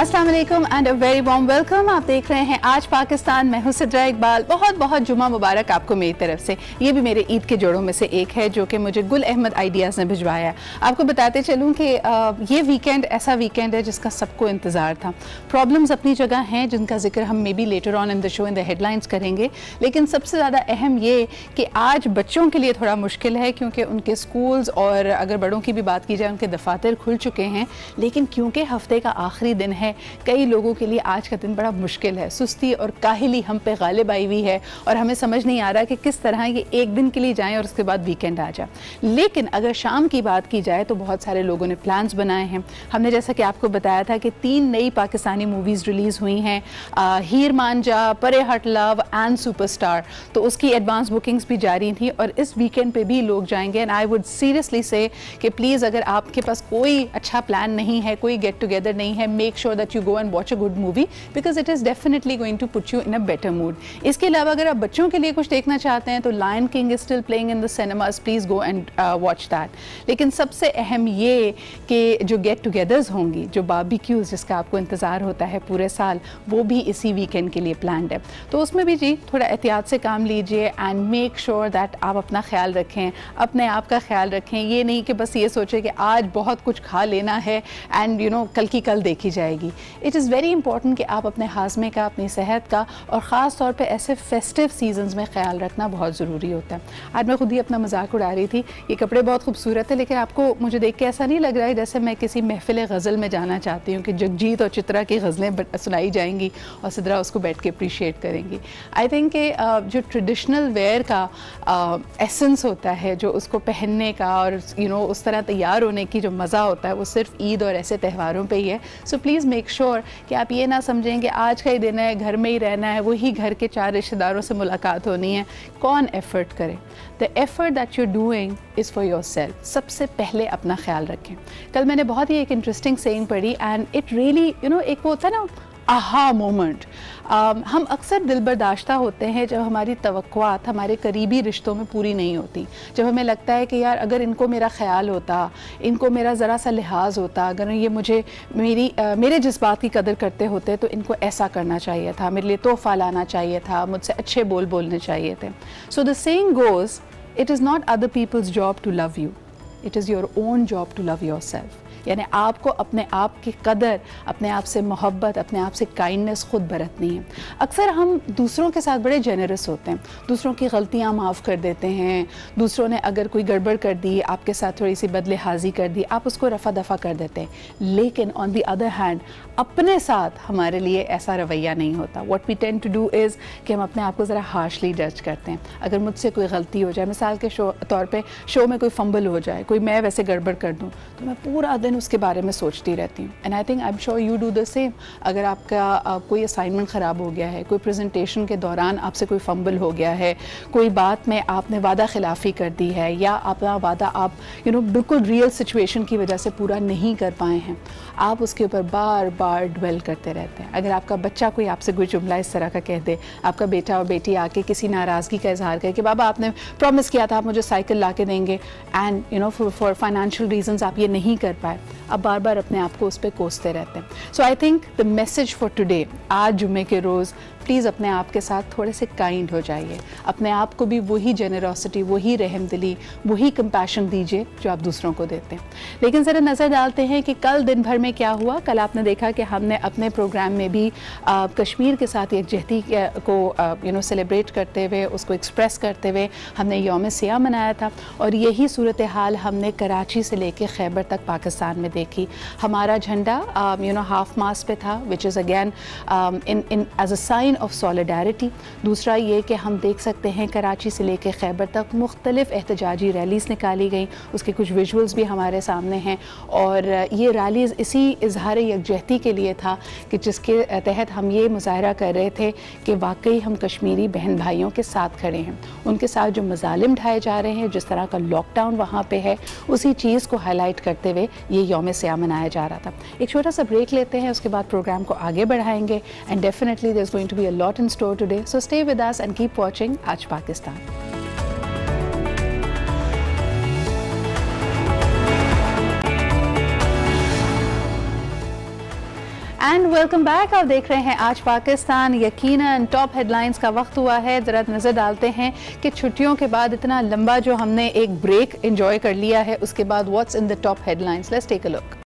अस्सलाम वालेकुम and a very warm welcome. आप देख रहे हैं आज पाकिस्तान। मैं हूं सिद्रा इकबाल। बहुत बहुत जुमा मुबारक आपको मेरी तरफ से। ये भी मेरे ईद के जोड़ों में से एक है जो कि मुझे गुल अहमद आइडियाज़ ने भिजवाया है। आपको बताते चलूं कि ये वीकेंड ऐसा वीकेंड है जिसका सबको इंतज़ार था। प्रॉब्लम्स अपनी जगह हैं जिनका जिक्र हम may be later on in the show in the headlines करेंगे, लेकिन सबसे ज़्यादा अहम ये कि आज बच्चों के लिए थोड़ा मुश्किल है क्योंकि उनके स्कूल्स और अगर बड़ों की भी बात की जाए उनके दफातर खुल चुके हैं, लेकिन क्योंकि हफ्ते का आखिरी दिन है कई लोगों के लिए आज का दिन बड़ा मुश्किल है। सुस्ती और काहिली हम पे गालिब आई हुई है और हमें समझ नहीं आ रहा कि किस तरह ये एक दिन के लिए जाएं और उसके बाद वीकेंड आ जाए। लेकिन अगर शाम की बात की जाए तो बहुत सारे लोगों ने प्लान्स बनाए हैं। हमने जैसा कि आपको बताया था कि 3 नई पाकिस्तानी मूवीज़ रिलीज़ हुई हैं, हीर मांझा, परे हट लव एंड सुपरस्टार। तो उसकी एडवांस बुकिंग्स भी जारी थी और इस वीकेंड पे भी लोग जाएंगे। एंड आई वुड सीरियसली से कि प्लीज़ अगर आपके पास कोई अच्छा प्लान नहीं है, कोई गेट टुगेदर नहीं है, make sure that you go and watch a good movie because it is definitely going to put you in a better mood. इसके अलावा अगर आप बच्चों के लिए कुछ देखना चाहते हैं तो Lion King is still playing in the cinemas, please go and watch that. लेकिन सबसे अहम ये कि जो गेट टुगेदर्स होंगी, जो बारबेक्यूज़ जिसका आपको इंतज़ार होता है पूरे साल, वो भी इसी वीकेंड के लिए प्लान्ड है। तो उसमें भी जी थोड़ा एहतियात से काम लीजिए एंड मेक श्योर दैट आप अपना ख्याल रखें, अपने आप का ख्याल रखें। ये नहीं कि बस ये सोचें कि आज बहुत कुछ खा लेना है एंड यू नो कल की कल देखी जाएगी। इट इज़ वेरी इंपॉर्टेंट कि आप अपने हाजमे का, अपनी सेहत का और ख़ास तौर पे ऐसे फेस्टिव सीजन्स में ख्याल रखना बहुत ज़रूरी होता है। आज मैं खुद ही अपना मजाक उड़ा रही थी, ये कपड़े बहुत खूबसूरत है लेकिन आपको मुझे देख के ऐसा नहीं लग रहा है जैसे मैं किसी महफिल गज़ल में जाना चाहती हूँ कि जगजीत और चित्रा की गज़लें सुनाई जाएंगी और सिद्रा उसको बैठ के अप्रीशिएट करेंगी। आई थिंक कि जो ट्रेडिशनल वेयर का एसेंस होता है, जो उसको पहनने का और यू नो उस तरह तैयार होने की जो मज़ा होता है वो सिर्फ ईद और ऐसे त्यौहारों पे ही है। सो प्लीज़ मेक श्योर कि आप ये ना समझें कि आज का ही दिन है, घर में ही रहना है, वही घर के 4 रिश्तेदारों से मुलाकात होनी है। कौन एफ़र्ट करे? The effort that you doing is for your self. सबसे पहले अपना ख्याल रखें। कल मैंने बहुत ही एक इंटरेस्टिंग सेइंग पढ़ी and it really you know एक वो होता है ना आहा मोमेंट। हम अक्सर दिल बर्दाश्ता होते हैं जब हमारी तवक्कुआत हमारे करीबी रिश्तों में पूरी नहीं होती, जब हमें लगता है कि यार अगर इनको मेरा ख्याल होता, इनको मेरा ज़रा सा लिहाज होता, अगर ये मुझे मेरे जज्बात की कदर करते होते तो इनको ऐसा करना चाहिए था, मेरे लिए तोहफ़ा लाना चाहिए था, मुझसे अच्छे बोल बोलने चाहिए थे। So the saying goes, it is not other people's job to love you, it is your own job to love yourself. यानी आपको अपने आप की कदर, अपने आप से मोहब्बत, अपने आप से काइंडनेस खुद बरतनी है। अक्सर हम दूसरों के साथ बड़े जेनरस होते हैं, दूसरों की गलतियां माफ़ कर देते हैं, दूसरों ने अगर कोई गड़बड़ कर दी, आपके साथ थोड़ी सी बदलिहाजी कर दी, आप उसको रफ़ा दफ़ा कर देते हैं। लेकिन ऑन द अदर हैंड अपने साथ हमारे लिए ऐसा रवैया नहीं होता। What we tend to do is कि हम अपने आप को ज़रा हार्शली जज करते हैं। अगर मुझसे कोई गलती हो जाए, मिसाल के तौर पर शो में कोई फंबल हो जाए, कोई मैं वैसे गड़बड़ कर दूँ, तो मैं पूरा दिन उसके बारे में सोचती रहती हूँ। And I think I am sure you do the same. अगर आपका कोई असाइनमेंट ख़राब हो गया है, कोई प्रेजेंटेशन के दौरान आपसे कोई फंबल हो गया है, कोई बात में आपने वादा खिलाफ़ी कर दी है या अपना वादा आप यू नो बिल्कुल रियल सिचुएशन की वजह से पूरा नहीं कर पाए हैं, आप उसके ऊपर बार बार ड्वेल करते रहते हैं। अगर आपका बच्चा कोई आपसे कोई जुमला इस तरह का कह दे, आपका बेटा और बेटी आके किसी नाराज़गी का इजहार करे कि बाबा आपने प्रॉमिस किया था आप मुझे साइकिल ला के देंगे and you know for financial reasons आप ये नहीं कर पाए, अब बार बार अपने आप को उस पर कोसते रहते हैं। So I think the message for today, आज जुम्मे के रोज़ प्लीज़ अपने आप के साथ थोड़े से काइंड हो जाइए। अपने आप को भी वही जेनरॉसिटी, वही रहमदिली, वही कंपैशन दीजिए जो आप दूसरों को देते हैं। लेकिन ज़रा नज़र डालते हैं कि कल दिन भर में क्या हुआ। कल आपने देखा कि हमने अपने प्रोग्राम में भी कश्मीर के साथ यकजहती को यू नो सेलिब्रेट करते हुए, उसको एक्सप्रेस करते हुए हमने यौम सियाह मनाया था और यही सूरत हाल हमने कराची से लेके खैबर तक पाकिस्तान में देखी। हमारा झंडा यू नो हाफ मास्ट पे था, which is again in as a sign of solidarity. दूसरा ये कि हम देख सकते हैं कराची से लेकर खैबर तक मुख्तलिफ एहतजाजी रैलीज़ निकाली गई, उसके कुछ विजुअल्स भी हमारे सामने हैं और ये रैलीज़ इसी इजहार यकजहती के लिए था कि जिसके तहत हम ये मुजाहरा कर रहे थे कि वाकई हम कश्मीरी बहन भाइयों के साथ खड़े हैं। उनके साथ जो मजालिम ढाए जा रहे हैं, जिस तरह का लॉकडाउन वहाँ पर है, उसी चीज़ को हाईलाइट करते हुए ये यौम सियाह मनाया जा रहा था। एक छोटा सा ब्रेक लेते हैं, उसके बाद प्रोग्राम को आगे बढ़ाएंगे and definitely there is going to be a lot in store today, so stay with us and keep watching Aaj Pakistan. And welcome back. आप देख रहे हैं आज पाकिस्तान। यकीनन टॉप हेडलाइंस का वक्त हुआ है। ज़रा नज़र डालते हैं कि छुट्टियों के बाद इतना लंबा जो हमने एक ब्रेक एंजॉय कर लिया है, उसके बाद what's in the top headlines. Let's take a look.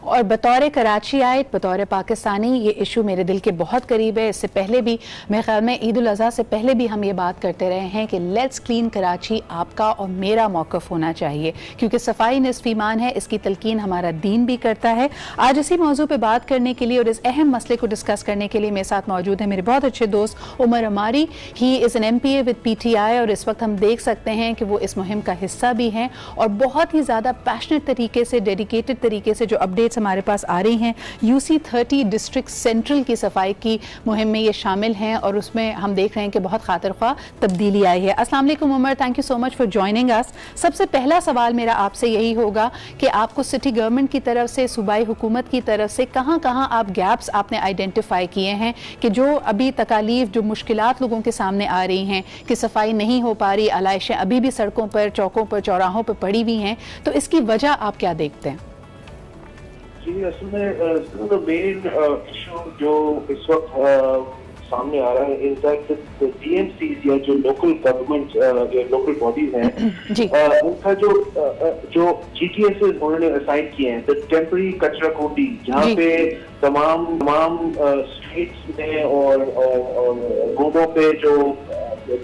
और बतौर कराची आयत, बतौर पाकिस्तानी, ये इशू मेरे दिल के बहुत करीब है। इससे पहले भी मेरे ख्याल में ईद उल अज़हा से पहले भी हम ये बात करते रहे हैं कि लेट्स क्लीन कराची आपका और मेरा मौक़िफ़ होना चाहिए, क्योंकि सफाई निस्फ़ ईमान है। इसकी तलकीन हमारा दीन भी करता है। आज इसी मौजू पे बात करने के लिए और इस अहम मसले को डिस्कस करने के लिए मेरे साथ मौजूद है मेरे बहुत अच्छे दोस्त उमर अमारी। He is an MPA with PTI और इस वक्त हम देख सकते हैं कि वो इस मुहिम का हिस्सा भी हैं और बहुत ही ज़्यादा पैशनेट तरीके से, डेडिकेटेड तरीके से जो अपडेट्स हमारे पास आ रही हैं। UC 30 डिस्ट्रिक्ट सेंट्रल की सफाई की मुहिम में ये शामिल हैं और उसमें हम देख रहे हैं कि बहुत खातिर ख्वाह तब्दीली आई है। अस्सलाम वालेकुम Umar, thank you so much for joining us. सबसे पहला सवाल मेरा आपसे यही होगा कि आपको सिटी गवर्नमेंट की तरफ से, सूबाई हुकूमत की तरफ से कहाँ कहाँ आप गैप्स आपने आइडेंटिफाई किए हैं कि जो अभी तकालीफ, जो मुश्किलात लोगों के सामने आ रही हैं कि सफाई नहीं हो पा रही, आलाइशें अभी भी सड़कों पर, चौकों पर, चौराहों पर पड़ी हुई हैं, तो इसकी वजह आप क्या देखते हैं? जी, असल में मेन इशू जो इस वक्त सामने आ रहा है इज दैट DMCs या जो लोकल गवर्नमेंट या लोकल बॉडीज हैं, उनका जो GTS उन्होंने असाइन किए हैं, द टेम्पररी कचरा कुंडी, जहाँ पे तमाम स्ट्रीट्स में और रोडों पे जो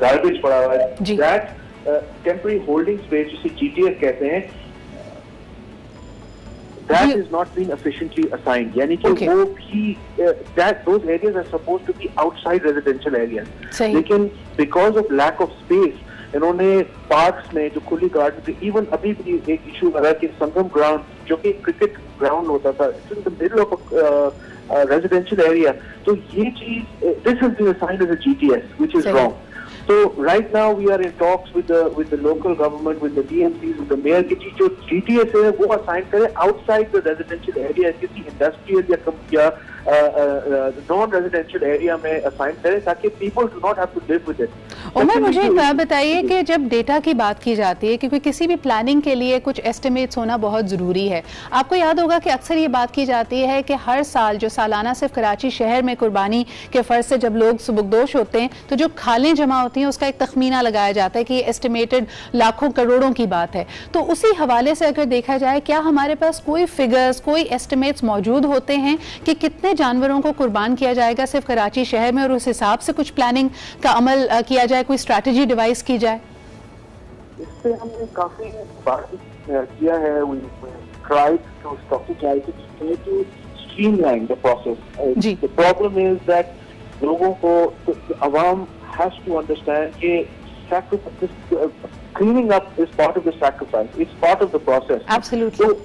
गार्बेज पड़ा हुआ है, दैट टेम्पररी होल्डिंग स्पेस जिसे GTS कहते हैं, that is not being efficiently assigned. यानी कि वो भी those areas are supposed to be outside residential areas. लेकिन because of lack of space, इन्होंने पार्क्स में जो खुली गार्डन थे, इवन अभी भी एक इशू आ रहा है कि संगम ग्राउंड जो कि क्रिकेट ग्राउंड होता था, it's in the middle of residential area, तो ये चीज this has been assigned as a GTS which is wrong. So right now we are in talks with the local government, with the DMCs, with the mayor कि जो GTS है वो assign करे outside the residential area, किसी industrial या non-residential area में assign करे ताकि people do not have to live with it. Umar, मुझे एक बात बताइए कि जब डेटा की बात की जाती है, क्योंकि किसी भी प्लानिंग के लिए कुछ एस्टिमेट्स होना बहुत ज़रूरी है। आपको याद होगा कि अक्सर ये बात की जाती है कि हर साल जो सालाना सिर्फ कराची शहर में कुर्बानी के फ़र्ज से जब लोग सुबुकदोश होते हैं तो जो खालें जमा होती हैं उसका एक तखमीना लगाया जाता है कि ये एस्टिमेटेड लाखों करोड़ों की बात है। तो उसी हवाले से अगर देखा जाए, क्या हमारे पास कोई फिगर्स, कोई एस्टिमेट्स मौजूद होते हैं कि कितने जानवरों को कुर्बान किया जाएगा सिर्फ कराची शहर में, और उस हिसाब से कुछ प्लानिंग का अमल किया जाए, कोई स्ट्रैटेजी डिवाइस की जाए? इससे हमने काफी बात किया है. We tried to strategize it, try to streamline the process. The problem is that लोगों को, अवाम has to understand that cleaning up is part of the sacrifice. It's part of the process. Absolutely. So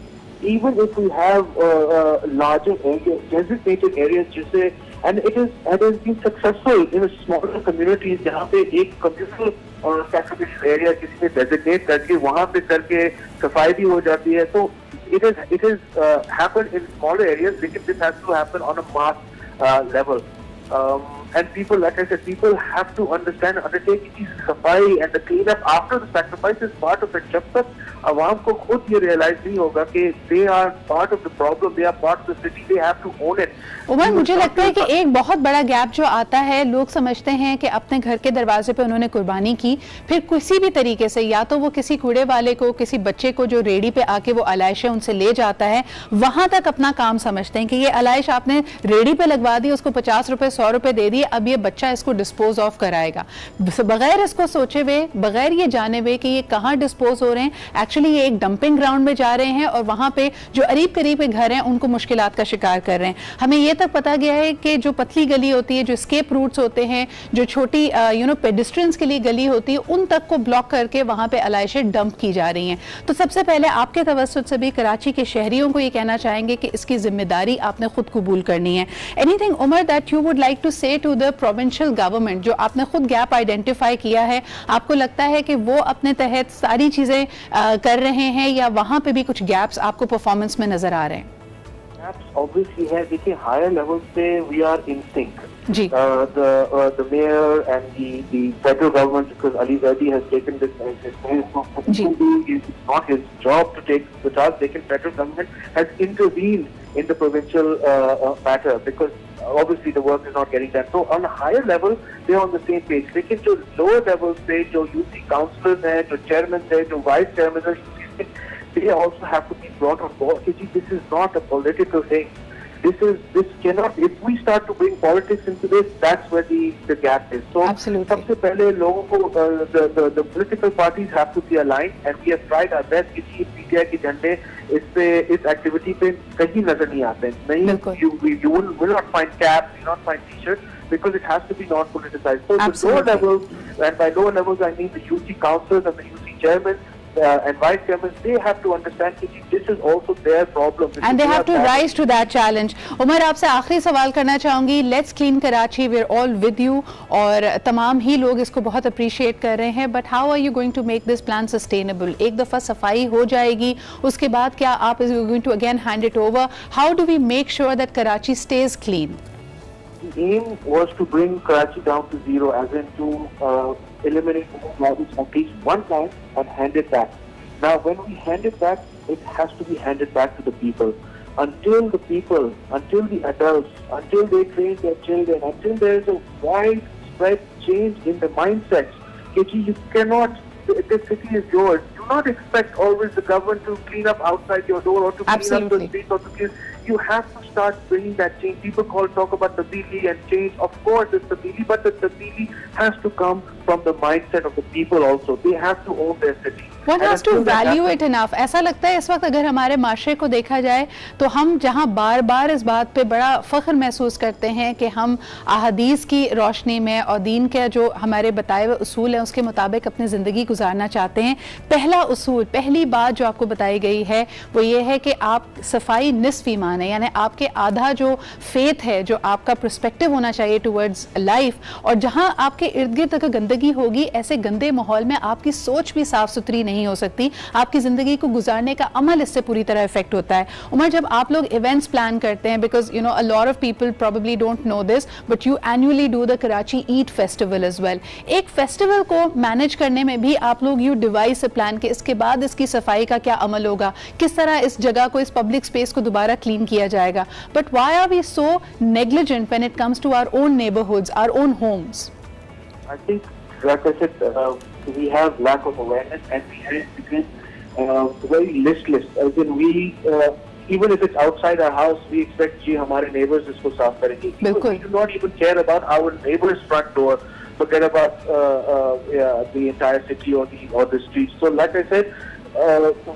even if we have larger areas, designated areas, जैसे, and it has been successful in smaller communities जहाँ पे एक communal और sacrificial area किसी ने designate करके वहाँ पे करके सफाई भी हो जाती है. तो it has happened in smaller areas, लेकिन this has to happen on a mass level. And people, like I said, people have to understand, undertake safai and the cleanup after the sacrifice is part of it. जब तक आवाम को खुद ये realize नहीं होगा कि they are part of the problem, they are part of the city, they have to own it. Umar, मुझे लगता है कि एक बहुत बड़ा गैप जो आता है, लोग समझते हैं कि अपने घर के दरवाजे पे उन्होंने कुर्बानी की, फिर किसी भी तरीके से, या तो वो किसी कूड़े वाले को, किसी बच्चे को जो रेडी पे आके वो आलाइशें उनसे ले जाता है, वहां तक अपना काम समझते हैं कि ये आलाइश आपने रेडी पे लगवा दी, उसको 50 रुपए 100 रुपए दे दिए, अब ये बच्चा इसको डिस्पोज ऑफ कराएगा, बगैर इसको सोचे हुए, बगैर ये जाने हुए कि ये कहाँ डिस्पोज हो रहे हैं। एक्चुअली ये एक डंपिंग ग्राउंड में जा रहे हैं और वहां पे जो करीब करीब के घर हैं उनको मुश्किलात का शिकार कर रहे हैं। हमें ये तक पता गया है कि जो पतली गली होती है, जो स्केप रूट्स होते हैं, जो छोटी पेडिस्ट्रियंस के लिए गली होती है, उन तक को ब्लॉक करके वहां पे आलाइशें डंप की जा रही हैं। तो सबसे पहले आपके तवज्जुह से भी कराची के शहरियों को ये कहना चाहेंगे कि इसकी जिम्मेदारी आपने खुद कबूल करनी है। Anything Umar that you would like to say to the provincial government, जो आपने खुद गैप आइडेंटिफाई किया है, आपको लगता है कि वो अपने तहत सारी चीजें कर रहे हैं या वहां पे भी कुछ गैप्स आपको परफॉर्मेंस में नजर आ रहे हैं? Obviously है, देखिए higher levels पे we are in sync. Ji. The mayor and the federal government, because Ali Zaidi has taken this as his mayor, it's not his job to take the task. Lekin federal government has intervened in the provincial matter, because obviously the work is not getting done. So on a higher level, they're on the same page. लेकिन जो lower levels पे जो UC councillors हैं, जो chairmen हैं, जो vice chairmen हैं, they also have to be brought on board. This is not a political thing. This cannot. If we start to bring politics into this, that's where the gap is. So Absolutely. सबसे पहले लोगों को the political parties have to be aligned, and we have tried our best. किसी PTI के झंडे इस activity पे कहीं नजर नहीं आते. नहीं, you will not find caps, you will not find t-shirts, because it has to be non-politicized. So the lower levels, and by lower levels I mean the UC councillors and the UC chairmen and vice chairmen, they have to understand that this is also their problem. And they have to rise to that challenge. Umar, आपसे आखिरी सवाल करना चाहूँगी. Let's clean Karachi, we're all with you, और तमाम ही लोग इसको बहुत अप्रिशिएट कर रहे हैं. But how are you going to make this plan sustainable? एक दफ़ा सफाई हो जाएगी, उसके बाद क्या आप is going to again hand it over? How do we make sure that Karachi stays clean? The aim was to bring Karachi down to zero, as in to eliminate at least one time and hand it back. Now, when we hand it back, it has to be handed back to the people. Until the people, until the adults, until they train their children, until there is a widespread change in the mindsets, you cannot, this city is yours. Do not expect always the government to clean up outside your door or to clean up the streets or to clean. You have to start bringing that change. People talk about tabili and change. Of course, it's tabili, but the tabili has to come from the mindset of the people also. They have to own their city. One has to value it enough. ऐसा लगता है इस वक्त अगर हमारे माशरे को देखा जाए तो हम जहाँ बार बार इस बात पे बड़ा फ़ख्र महसूस करते हैं कि हम अहादीस की रोशनी में और दीन के जो हमारे बताए हुए उसूल हैं उसके मुताबिक अपनी ज़िंदगी गुजारना चाहते हैं. पहला उसूल, पहली बात जो आपको बताई गई है वो ये है कि आप सफाई निस्फ़ ईमान है, यानी आपके आधा जो फेथ है, जो आपका पर्सपेक्टिव होना चाहिए टुवर्ड्स लाइफ, और जहाँ आपके इर्द गिर्द अगर गंदगी होगी, ऐसे गंदे माहौल में आपकी सोच भी साफ़ सुथरी नहीं हो सकती, आपकी जिंदगी को गुजारने का अमल इससे पूरी तरह इफेक्ट होता है. उमर, जब आप लोग इवेंट्स प्लान करते हैं, because you know a lot of people probably don't know this, but you annually do the Karachi Eid festival as well. एक फेस्टिवल को मैनेज करने में भी आप लोग यू डिवाइस से प्लान के इसके बाद इसकी सफाई का क्या अमल होगा, किस तरह इस जगह को, इस पब्लिक स्पेस को दोबारा क्लीन किया जाएगा. But why are we so negligent when it comes to our own neighbourhoods, our own homes? I think, like I said, we have lack of awareness, and we have become very listless. As in, we even if it's outside our house, we expect कि हमारे neighbors इसको साफ करेंगे. We do not even care about our neighbor's front door. Forget about the entire city or the streets. So, like I said,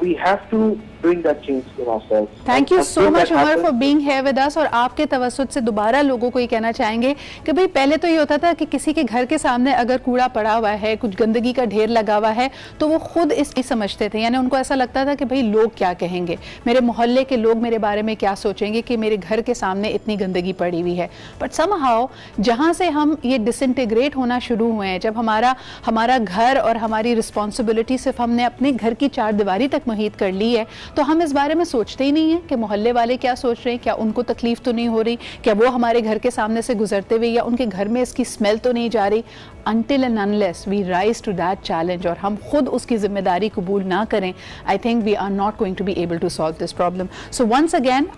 we have to bring that change in ourselves. Thank you so much, Umar, for being here with us. और आपके तवज्जुद से दोबारा लोगों को ये कहना चाहेंगे कि भाई पहले तो ये होता था कि किसी के घर के सामने अगर कूड़ा पड़ा हुआ है, कुछ गंदगी का ढेर लगा हुआ है, तो वो खुद इसकी समझते थे, यानी उनको ऐसा लगता था कि भाई लोग क्या कहेंगे, मेरे मोहल्ले के लोग मेरे बारे में क्या सोचेंगे कि मेरे घर के सामने इतनी गंदगी पड़ी हुई है. बट समहाउ जहाँ से हम ये डिसइंटीग्रेट होना शुरू हुए हैं, जब हमारा घर और हमारी रिस्पॉन्सिबिलिटी सिर्फ हमने अपने घर की चार दीवारी तक मुहित कर ली है, तो हम इस बारे में सोचते ही नहीं है कि मोहल्ले वाले क्या सोच रहे हैं, क्या उनको तकलीफ तो नहीं हो रही, क्या वो हमारे घर के सामने से गुजरते हुए या उनके घर में इसकी स्मेल तो नहीं जा रही. Until and unless we rise to that challenge और हम खुद उसकी जिम्मेदारी कबूल ना करें, I think we are not going to be able to solve this problem. So once again,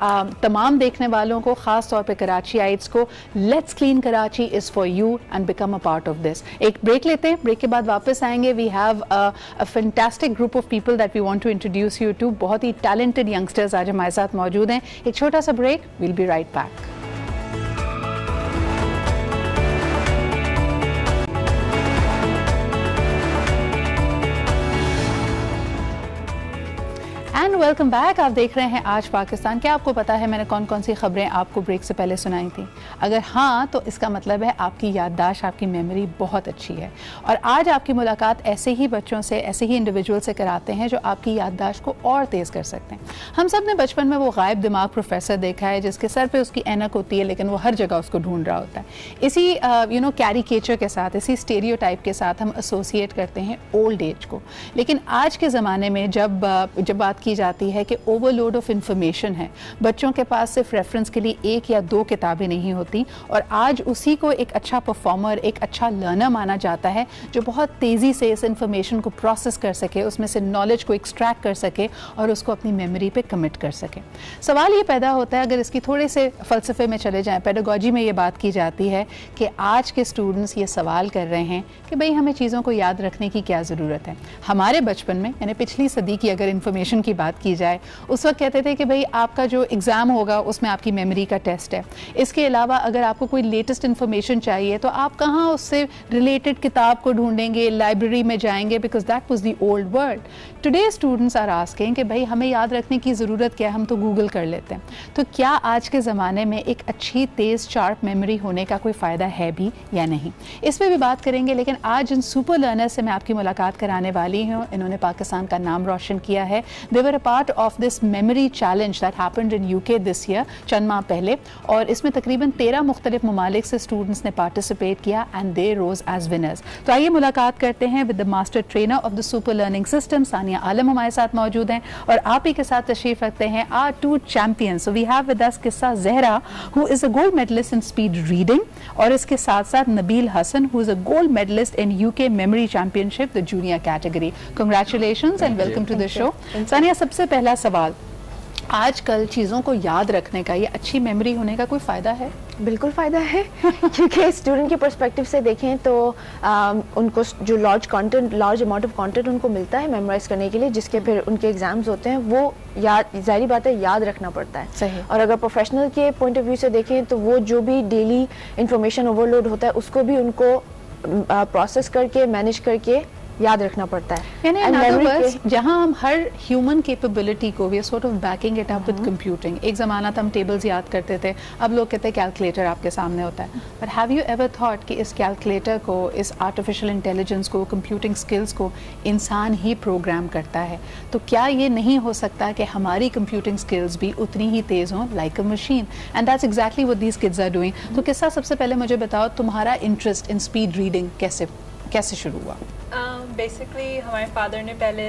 तमाम देखने वालों को, ख़ास तौर पे कराचीइट्स को, Let's Clean Karachi is for you and become a part of this. एक ब्रेक लेते हैं, ब्रेक के बाद वापस आएंगे. We have a fantastic group of people that we want to introduce you to. बहुत ही talented youngsters आज हमारे साथ मौजूद हैं. एक छोटा सा break, we'll be right back. And welcome back. आप देख रहे हैं आज पाकिस्तान. क्या आपको पता है मैंने कौन कौन सी खबरें आपको ब्रेक से पहले सुनाई थी? अगर हाँ, तो इसका मतलब है आपकी याददाश्त, आपकी मेमोरी बहुत अच्छी है. और आज आपकी मुलाकात ऐसे ही बच्चों से, ऐसे ही इंडिविजुअल से कराते हैं जो आपकी याददाश्त को और तेज़ कर सकते हैं. हम सब ने बचपन में वो गायब दिमाग प्रोफेसर देखा है जिसके सर पर उसकी ऐनक होती है लेकिन वो हर जगह उसको ढूंढ रहा होता है. इसी कैरिकेचर के साथ, इसी स्टेरियोटाइप के साथ हम एसोसिएट करते हैं ओल्ड एज को. लेकिन आज के ज़माने में जब बात की जाती है कि ओवरलोड ऑफ इंफॉर्मेशन है, बच्चों के पास सिर्फ रेफरेंस के लिए 1 या 2 किताबें नहीं होती, और आज उसी को एक अच्छा परफॉर्मर, एक अच्छा लर्नर माना जाता है जो बहुत तेज़ी से इस इंफॉर्मेशन को प्रोसेस कर सके, उसमें से नॉलेज को एक्सट्रैक्ट कर सके और उसको अपनी मेमोरी पे कमिट कर सके। सवाल ये पैदा होता है, अगर इसकी थोड़े से फ़लसफ़े में चले जाएं, पेडागॉजी में ये बात की जाती है कि आज के स्टूडेंट्स ये सवाल कर रहे हैं कि भाई हमें चीज़ों को याद रखने की क्या ज़रूरत है। हमारे बचपन में, यानी पिछली सदी की अगर इंफॉर्मेशन की बात की जाए, उस वक्त कहते थे कि भाई आपका जो एग्ज़ाम होगा उसमें आपकी मेमोरी का टेस्ट है। इसके अलावा अगर आपको कोई लेटेस्ट इन्फॉर्मेशन चाहिए तो आप कहाँ उससे रिलेटेड किताब को ढूंढेंगे, लाइब्रेरी में जाएंगे, because that was the old world. Today students are asking कि भाई हमें याद रखने की ज़रूरत क्या है, हम तो गूगल कर लेते हैं। तो क्या आज के ज़माने में एक अच्छी तेज़ शार्प मेमोरी होने का कोई फ़ायदा है भी या नहीं, इस पर भी बात करेंगे। लेकिन आज इन सुपर लर्नर से मैं आपकी मुलाकात कराने वाली हूँ। इन्होंने पाकिस्तान का नाम रोशन किया है। They were a part of this memory challenge that happened in UK this year, चंद माह पहले, और इसमें तकरीबन 13 मुख्तलिफ ममालिक से स्टूडेंट्स ने पार्टिसिपेट किया and they rose as winners. तो आइए मुलाकात करते हैं with the master trainer of the super learning system, Sania Alam हमारे साथ मौजूद हैं, और आप ही के साथ तशरीफ रखते हैं are 2 champion. So we have with us Kissa Zahra who is a gold medalist in speed reading, और इसके साथ साथ Nabeel Hasan who is a gold medalist in UK memory championship the junior category. Congratulations and welcome to the show. Sania, सबसे पहला सवाल, आजकल चीज़ों को याद रखने का, ये अच्छी मेमोरी होने का कोई फ़ायदा है? बिल्कुल फ़ायदा है क्योंकि स्टूडेंट के पर्सपेक्टिव से देखें तो उनको जो लार्ज अमाउंट ऑफ कंटेंट उनको मिलता है मेमोराइज करने के लिए, जिसके फिर उनके एग्जाम्स होते हैं, वो याद, जाहिर बात है, याद रखना पड़ता है। सही। और अगर प्रोफेशनल के पॉइंट ऑफ व्यू से देखें तो वो जो भी डेली इंफॉर्मेशन ओवरलोड होता है उसको भी उनको प्रोसेस करके, मैनेज करके याद रखना पड़ता है। यानी in other words, जहाँ हम हर ह्यूमन कैपेबिलिटी को we are sort of backing it up with computing. एक ज़माना था हम टेबल्स याद करते थे, अब लोग कहते हैं कैलकुलेटर आपके सामने होता है। But have you ever thought कि इस कैलकुलेटर को, इस आर्टिफिशियल इंटेलिजेंस को, कंप्यूटिंग स्किल्स को इंसान ही प्रोग्राम करता है? तो क्या ये नहीं हो सकता कि हमारी कंप्यूटिंग स्किल्स भी उतनी ही तेज़ हों like a machine? And that's exactly what these kids are doing. तो किस्सा, सबसे पहले मुझे बताओ, तुम्हारा इंटरेस्ट इन स्पीड रीडिंग कैसे शुरू हुआ? बेसिकली हमारे फादर ने पहले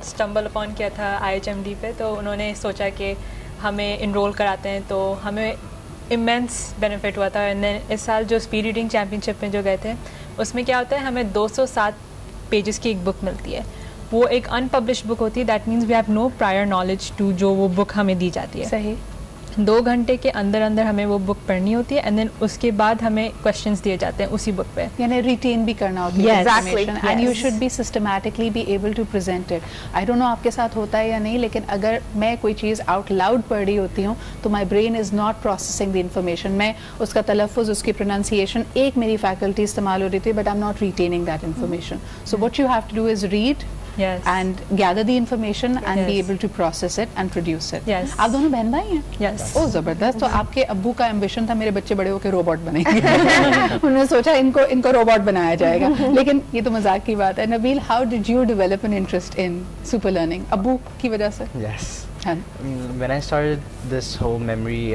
स्टम्बल अपॉन किया था IHMD पे, तो उन्होंने सोचा कि हमें इनरोल कराते हैं, तो हमें इमेंस बेनिफिट हुआ था। एंड देन इस साल जो स्पीड रीडिंग चैम्पियनशिप में जो गए थे, उसमें क्या होता है, हमें 207 पेजेस की एक बुक मिलती है। वो एक अनपब्लिश्ड बुक होती है, that means we have no prior knowledge to जो वो बुक हमें दी जाती है। सही। 2 घंटे के अंदर अंदर हमें वो बुक पढ़नी होती है, एंड देन उसके बाद हमें क्वेश्चंस दिए जाते हैं उसी बुक पे, यानी रिटेन भी करना होता है information, and you should be systematically be able to present it. I don't know आपके साथ होता है या नहीं, लेकिन अगर मैं कोई चीज़ आउट लाउड पढ़ रही होती हूँ तो my brain is not processing the information. मैं उसका तलफ़ुज़, उसकी प्रोनाउंसिएशन, एक मेरी फैकल्टी इस्तेमाल हो रही थी, but I am not retaining that information. So what you have to do is read and gather the information and be able to process it and produce it. आप दोनों बहन भाई हैं? Yes. ओह ज़बरदस्त। तो आपके अब्बू का एम्बिशन था मेरे बच्चे बड़े होकर रोबोट बनेंगे उन्होंने सोचा इनको रोबोट बनाया जाएगा। लेकिन ये तो मजाक की बात है। Nabeel, how did you develop an interest in super learning? अब्बू की वजह से? Yes. When I started this whole memory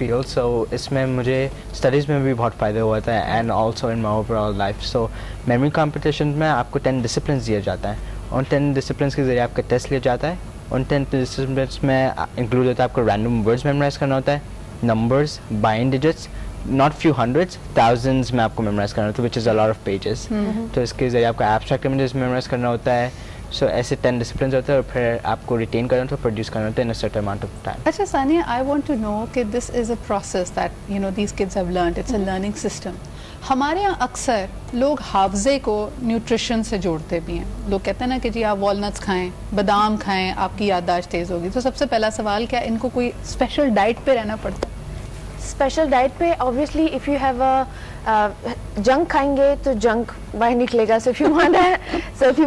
field, so इसमें मुझे स्टडीज़ में भी बहुत फ़ायदा हुआ था, and also in my overall life. So memory competition में आपको 10 डिसिप्लिन दिया जाता है, उन 10 डिसिप्लिन के ज़रिए आपका टेस्ट लिया जाता है। उन 10 डिसिप्लिन में इंक्लूड होता है आपको रैंडम वर्ड्स मेमोराइज करना होता है, numbers, bind digits, not few hundreds, thousands में आपको मेमोराइज करना होता है, which is a lot of pages. तो इसके ज़रिए आपको एब्स्ट्रैक्ट इमेजेस मेमोराइज करना होता है। सो ऐसे 10 डिसिप्लिन होते हैं, और फिर आपको रिटेन करना होता है, प्रोड्यूस करना होता है in a certain amount of time. अच्छा Sania, I want to know कि this is a process that you know these kids have learned, it's a learning system. हमारे यहाँ अक्सर लोग हाफ्जे को न्यूट्रिशन से जोड़ते भी हैं। लोग कहते हैं ना कि जी आप वॉलनट्स खाएं, बादाम खाएं, आपकी याददाश्त तेज़ होगी। तो सबसे पहला सवाल, क्या इनको कोई स्पेशल डाइट पे रहना पड़ता है? स्पेशल डाइट पे obviously if you have a junk खाएंगे तो जंक बाहर निकलेगा। So if you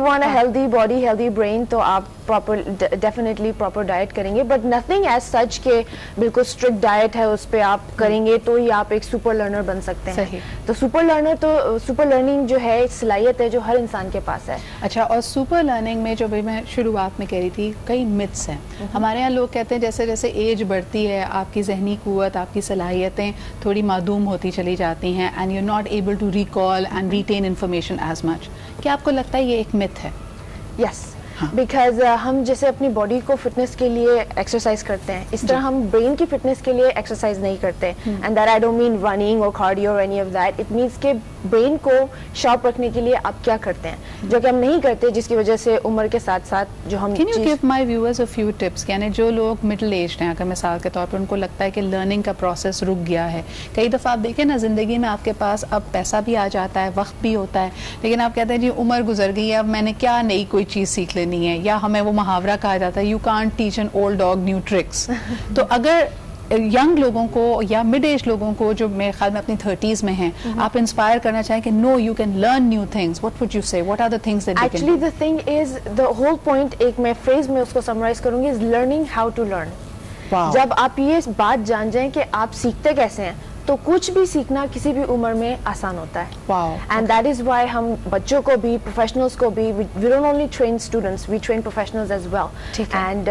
want a healthy body, healthy brain, तो आप प्रॉपर, डेफिनेटली प्रॉपर डाइट करेंगे। बट नथिंग एज सच के बिल्कुल स्ट्रिक्ट डाइट है उस पर आप करेंगे तो ही आप एक सुपर लर्नर बन सकते हैं। सही। तो सुपर लर्निंग जो है एक सलाहियत है जो हर इंसान के पास है। अच्छा, और सुपर लर्निंग में जो भी मैं शुरुआत में कह रही थी, कई मिथ्स हैं। हमारे यहाँ लोग कहते हैं जैसे जैसे एज बढ़ती है आपकी जहनी कुव्वत, आपकी सलाहियतें थोड़ी मादूम होती चली जाती हैं, and you are not able to recall and retain information as much. क्या आपको लगता है ये एक मिथ है? यस, बिकॉज हम जैसे अपनी बॉडी को फिटनेस के लिए एक्सरसाइज करते हैं, इस तरह हम ब्रेन की फिटनेस के लिए एक्सरसाइज नहीं करते। And that I don't mean running और कार्डियो और any of that, it means के ब्रेन को शार्प रखने के लिए आप क्या करते हैं जो कि हम नहीं करते, जिसकी वजह से उम्र के साथ साथ जो हम can you give my viewers a few tips? यानी जो लोग मिडिल एज हैं, अगर मिसाल के तौर पर उनको लगता है कि लर्निंग का प्रोसेस रुक गया है, कई दफ़ा आप देखें ना ज़िंदगी में आपके पास अब पैसा भी आ जाता है, वक्त भी होता है, लेकिन आप कहते हैं जी उम्र गुजर गई है, अब मैंने क्या नई कोई चीज़ सीख लेनी है, या हमें वो मुहावरा कहा जाता है you can't teach an old dog new tricks. तो अगर यंग लोगों को या मिड एज लोगों को जो मेरे ख्याल में अपनी 30s में हैं, आप इंस्पायर करना चाहें कि no you can learn new things, what would you say, what are the things that you can? Actually the thing is, the whole point, एक मैं फ्रेज में उसको समराइज करूंगी, is learning how to learn. जब आप ये बात जान जाएं कि आप सीखते कैसे हैं, तो कुछ भी सीखना किसी भी उम्र में आसान होता है। एंड दैट इज व्हाई हम बच्चों को भी, प्रोफेशनल्स को भी, we don't only train students, we train professionals as well. And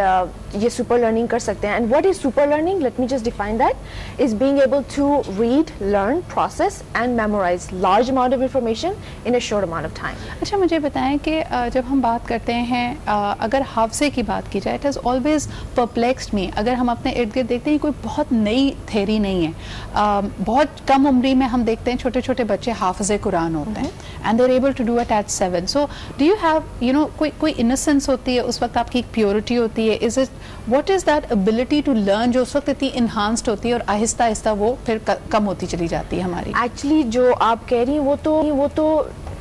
ये सुपर लर्निंग कर सकते हैं। And what is super learning? Let me just define that, is being able to read, learn, process and memorise large amount of information in a short amount of time. अच्छा, मुझे बताएं कि जब हम बात करते हैं, अगर हाफजे की बात की जाए, इट हैज़ ऑलवेज परप्लेक्स्ड मी। अगर हम अपने इर्द गिर्द देखते हैं, कोई बहुत नई थ्योरी नहीं है, बहुत कम उम्री में हम देखते हैं छोटे छोटे बच्चे हाफिज़े कुरान होते हैं and they are able to do it at 7। So do you have कोई इनोसेंस होती है उस वक्त, आपकी एक प्योरिटी होती है, is it what is that ability to learn जो उस वक्त इतनी इन्हांस्ड होती है और आहिस्ता आहिस्ता वो फिर कम होती चली जाती है हमारी? एक्चुअली जो आप कह रही हैं वो तो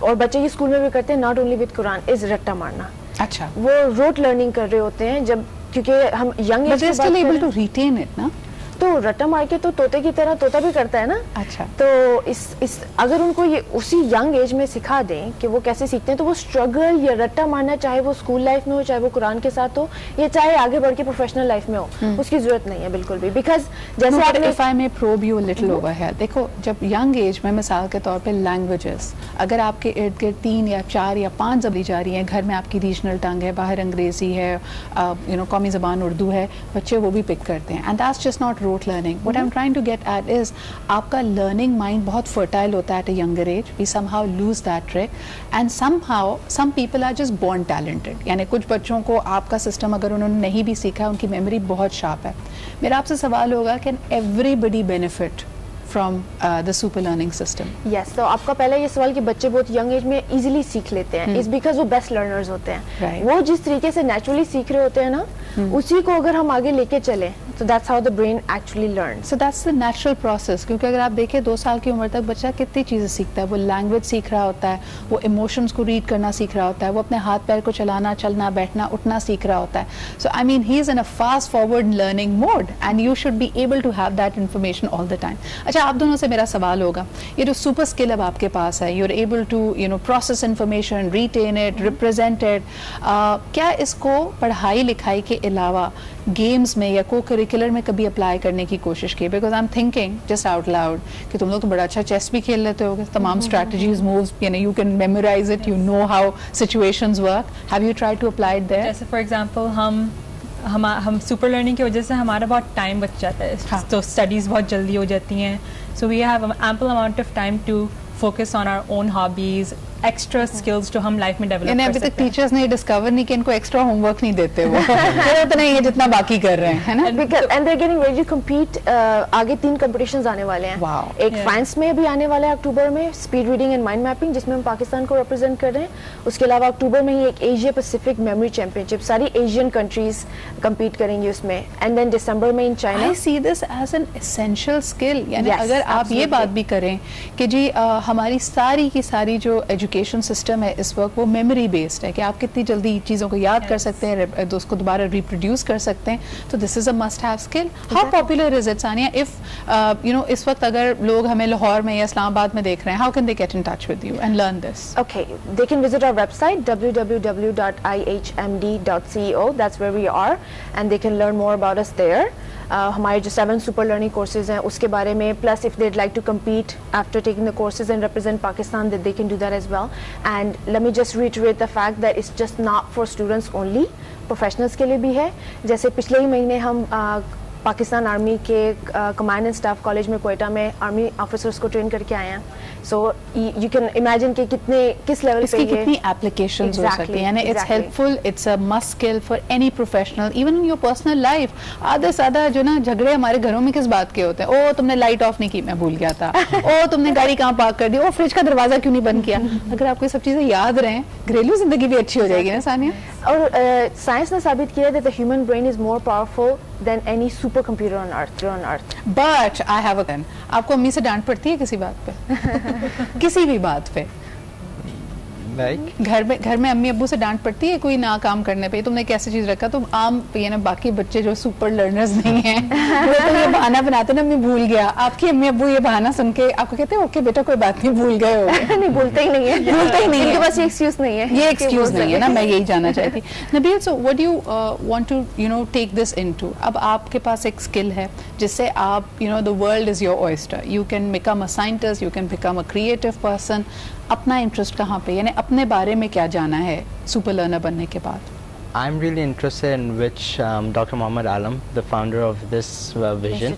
और बच्चे ये स्कूल में भी करते हैं, not only with Quran, is रट्टा मारना। अच्छा, वो रोट लर्निंग कर रहे होते हैं जब, क्योंकि हम यंग एज में still able to retain it ना, तो रट्टा मार के तो तोते की तरह तोता भी करता है ना। अच्छा, तो इस अगर उनको ये उसी यंग एज में सिखा दें कि वो कैसे सीखते हैं, तो वो स्ट्रगल या रट्टा मारना, चाहे वो स्कूल लाइफ में हो, चाहे वो कुरान के साथ हो, या चाहे आगे बढ़ के प्रोफेशनल लाइफ में हो, उसकी जरूरत नहीं है बिल्कुल भी। बिकॉज जैसे आपने, if I may probe you a little over here, देखो जब यंग एज में मिसाल के तौर पे लैंग्वेजेस, अगर आपके इर्द गिर्द 3 या 4 या 5 जबली जा रही हैं, घर में आपकी रीजनल टंग है, बाहर अंग्रेजी है, कौमी ज़बान उर्दू है, बच्चे वो भी पिक करते हैं, and that's just not rote learning. What I am trying to get at is, आपका लर्निंग माइंड बहुत फर्टाइल होता है at a younger age, we somehow lose that trick, and somehow some people are just born talented. यानी कुछ बच्चों को आपका system अगर उन्होंने नहीं भी सीखा, उनकी मेमोरी बहुत शार्प है। मेरा आपसे सवाल होगा, can everybody benefit from the super learning system? Yes, तो आपका पहला ये सवाल कि बच्चे बहुत यंग एज में इजीली सीख लेते हैं, इज बिकॉज वो बेस्ट लर्नर्स होते हैं। वो जिस तरीके से नेचुरली सीख रहे होते हैं ना, उसी को अगर हम आगे लेके चलें, तो that's how the brain actually learn. So that's the natural process, क्योंकि अगर आप देखें 2 साल की उम्र तक बच्चा कितनी चीज़ें सीखता है, वो लैंग्वेज सीख रहा होता है, वो इमोशंस को रीड करना सीख रहा होता है, वो अपने हाथ पैर को चलाना, चलना, बैठना, उठना सीख रहा होता है। So I mean he is in a fast forward learning mode and you should be able to have that information all the time. अच्छा, आप दोनों से मेरा सवाल होगा, ये जो सुपर स्किल अब आपके पास है, you are able to process information, retain it, represent it, क्या इसको पढ़ाई लिखाई के अलावा गेम्स में या को करिकुलर में कभी अप्लाई करने की कोशिश की? Because I am thinking just out loud कि तुम लोग तो बड़ा अच्छा चेस भी खेल लेते होगे, तमाम strategies, moves, you can memorise it, you know how situations work. Have you tried to apply it there? जैसे फॉर एग्जांपल हम सुपर लर्निंग की वजह से हमारा बहुत टाइम बच जाता है, तो स्टडीज़ बहुत जल्दी हो जाती हैं, so we have ample amount of time to focus on our own hobbies, extra skills जो हम लाइफ में डेवलप कर सकते हैं। अभी तक टीचर्स ने डिस्कवर नहीं कि इनको एक्स्ट्रा होमवर्क नहीं देते, वो उतना ही है जितना बाकी कर रहे हैं, है ना? And they are getting ready to compete. आगे 3 कॉम्पिटिशंस आने वाले हैं। wow. एक फ्रांस में भी आने वाला है अक्टूबर में, speed reading and mind mapping, जिसमें हम पाकिस्तान को रिप्रेजेंट कर रहे हैं। उसके अलावा अक्टूबर में ही एक एशिया पैसिफिक मेमोरी चैंपियनशिप, सारी एशियन कंट्रीज कम्पीट करेंगी उसमें। एंड देन दिसंबर में in China. I see this as an essential skill. यानी अगर आप ये बात भी करें कि जी हमारी सारी की सारी जो एजुकेशन सिस्टम है इस वक्त, वो मेमोरी बेस्ड है कि आप कितनी जल्दी चीज़ों को याद कर सकते हैं, उसको दोबारा रिप्रोड्यूस कर सकते हैं, तो this is a must have skill. How popular is it Sania? If इस वक्त अगर लोग हमें लाहौर में या इस्लामाबाद में देख रहे हैं, how can they get in touch with you and learn this? Okay, they can visit our website www.ihmd.co. That's where we are, and they can learn more about us there. हमारे जो 7 सुपर लर्निंग कोर्सेज हैं उसके बारे में, plus if they'd like to compete after taking the courses and represent Pakistan, that they can do that as well. And let me just reiterate the fact that it's just not for students only, professionals के लिए भी है। जैसे पिछले ही महीने हम Pakistan army के command and staff college में कोयटा में आर्मी ऑफिसर्स को ट्रेन करके आए हैं. सो यू कैन इमेजिन कि किस लेवल पे कितनी एप्लीकेशंस हो सकती हैं. It's helpful, it's a must skill for any professional, even in your personal life. आधे साधा जो ना झगड़े हमारे घरों में किस बात के होते हैं, ओ तुमने लाइट ऑफ नहीं की, मैं भूल गया था, ओ तुमने गाड़ी कहाँ पार्क कर दी, ओ फ्रिज का दरवाजा क्यों नहीं बंद किया. अगर आपको ये सब चीजें याद रहें, घरेलू जिंदगी भी अच्छी हो जाएगी ना सानिया. और साइंस ने साबित किया है that the human brain is more powerful than any supercomputer on earth. But I have a gun. आपको अम्मी से डांट पड़ती है किसी बात पे? किसी भी बात पे? घर में अम्मी अब्बू से डांट पड़ती है कोई ना काम करने पे, तुमने कैसी चीज रखा. तो आम ये ना बाकी बच्चे जो सुपर लर्नर्स नहीं हैं वो तो ये बहाना बनाते ना, मैं भूल गया. आपकी अम्मी अब्बू ये बहाना सुन के आपको कहते हैं ओके बेटा कोई बात नहीं, भूल गए हो. नहीं, भूलते ही नहीं है, इनके पास ये एक्सक्यूज नहीं है, ये एक्सक्यूज नहीं है ना. मैं यही जानना चाहती. Nabeel, so what do you want to take this into? अब आपके पास एक स्किल है जिससे आप the world is your oyster. You can become a scientist, you can become a creative person. अपना इंटरेस्ट कहाँ पे, यानी अपने बारे में क्या जाना है सुपर लर्नर बनने के बाद? I'm really interested in which Dr. Muhammad Alam, the founder of this Vision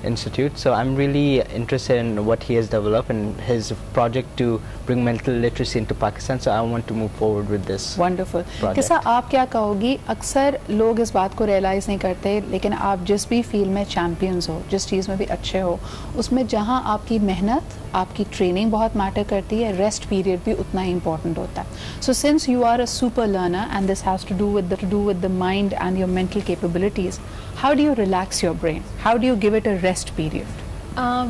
Institute. So I'm really interested in what he has developed and his project to bring mental literacy into Pakistan. So I want to move forward with this. Wonderful. project. किसा आप क्या कहोगी? अक्सर लोग इस बात को realise नहीं करते, लेकिन आप जिस भी फील्ड में चैम्पियंस हो, जिस चीज़ में भी अच्छे हो, उसमें जहाँ आपकी मेहनत, आपकी ट्रेनिंग बहुत मैटर करती है, रेस्ट पीरियड भी उतना ही इम्पॉर्टेंट होता है. So since you are a super learner and this has to do with the mind and your mental capabilities, how do you relax your brain? How do you give it a rest period?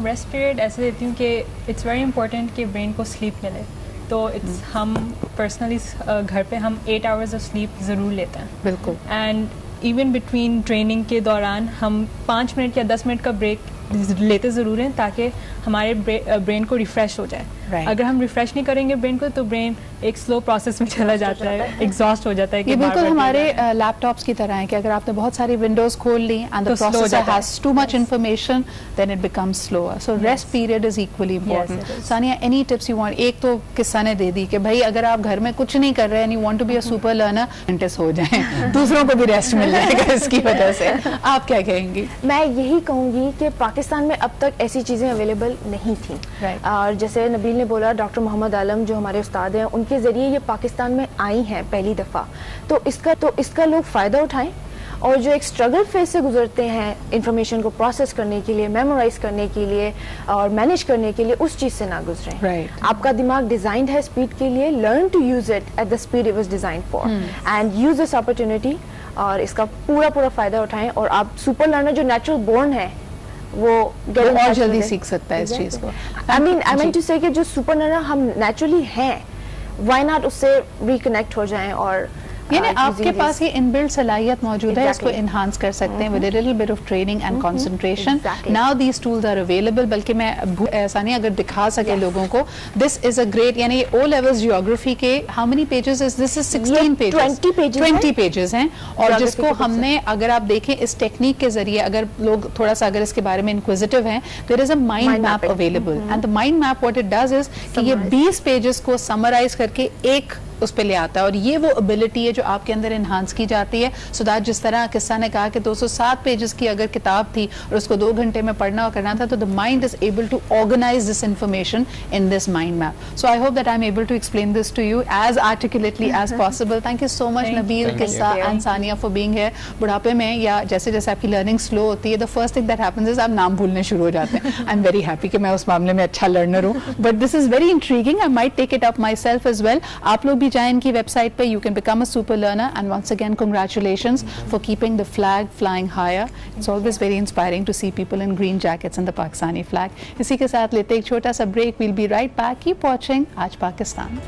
Rest period ऐसे देती हूँ कि it's very important कि brain को sleep मिले. तो it's हम personally घर पे हम 8 आवर्स ऑफ स्लीप ज़रूर लेते हैं. बिल्कुल. एंड इवन बिटवीन ट्रेनिंग के दौरान हम 5 मिनट या 10 मिनट का ब्रेक लेते ज़रूर हैं ताकि हमारे ब्रेन को रिफ़्रेश हो जाए. अगर हम रिफ़्रेश नहीं करेंगे ब्रेन को तो ब्रेन एक स्लो प्रोसेस में चला जाता है, एग्जॉस्ट हो जाता है. ये बिल्कुल हमारे लैपटॉप्स की तरह है कि अगर आपने बहुत सारी विंडोज खोल ली and the processor has too much information then it becomes slower. So rest period is equally important. Sania, any tips you want? एक तो किस्सा ने दे दी कि भाई अगर आप घर में कुछ नहीं कर रहे हैं and you want to be a super learner, scientist हो जाएं, दूसरों को भी रेस्ट मिल जाएगा इसकी वजह से. आप क्या कहेंगी? मैं यही कहूँगी कि पाकिस्तान में अब तक ऐसी चीज़ें अवेलेबल नहीं थी. और जैसे नबील ने बोला, डॉक्टर मोहम्मद आलम जो हमारे उस्ताद हैं, उनके ज़रिए ये पाकिस्तान में आई हैं पहली दफ़ा. तो इसका लोग फ़ायदा उठाएं और जो एक स्ट्रगल फेज से गुजरते हैं इंफॉर्मेशन को प्रोसेस करने के लिए, मेमोराइज करने के लिए और मैनेज करने के लिए, उस चीज़ से ना गुजरें. आपका दिमाग डिज़ाइंड है स्पीड के लिए, learn to use it at the speed it was designed for and use this opportunity और इसका पूरा फ़ायदा उठाएं. और आप सुपर लर्नर जो नेचुरल बोर्न है वो और जल्दी सीख सकता है इस चीज़ को. आई मीन टू से कि जो सुपर लर्नर हम नेचुरली हैं, व्हाई नॉट उससे रिकनेक्ट हो जाएं और यानी आपके पास ये इनबिल्ट सलाहियत मौजूद है, इसको एनहांस कर सकते हैं with a little bit of training and concentration. Now these tools are available. बल्कि मैं ऐसा नहीं, अगर दिखा सके लोगों को, दिस इज अ ग्रेट, यानी ओ लेवल्स जियोग्राफी के how many pages is this? Is 16 pages, 20 pages हैं. और जिसको हमने, अगर आप देखें इस टेक्निक के जरिए, अगर लोग थोड़ा सा अगर इसके बारे में इंक्विजिटिव हैं, there is a mind map available and the mind map what it does is कि ये 20 पेजेस को समराइज करके एक उस पे ले आता है. और ये वो एबिलिटी है जो आपके अंदर इन्हांस की जाती है. सो दैट जिस तरह किस्सा ने कहा कि 207 पेजेस की अगर किताब थी और उसको 2 घंटे में पढ़ना और करना था, तो the mind is able to organize this information in this mind map. So I hope that I am able to explain this to you as articulately as possible. Thank you so much Nabeel, Kissa and Sania for being here. बुढ़ापे में या जैसे जैसे आपकी learning slow होती है, the first thing that happens is आप नाम भूलने शुरू हो जाते हैं. आई एम वेरी हैप्पी कि मैं उस मामले में अच्छा लर्नर हूँ, but this is very intriguing. I might take it up myself as well. आप लोग भी जाएं इनकी वेबसाइट पे. You can become a super learner, and once again congratulations for keeping the flag flying higher. It's always very inspiring to see people in green jackets and the Pakistani flag. इसी के साथ लेते एक छोटा सा break. We'll be right back. Keep watching आज Pakistan.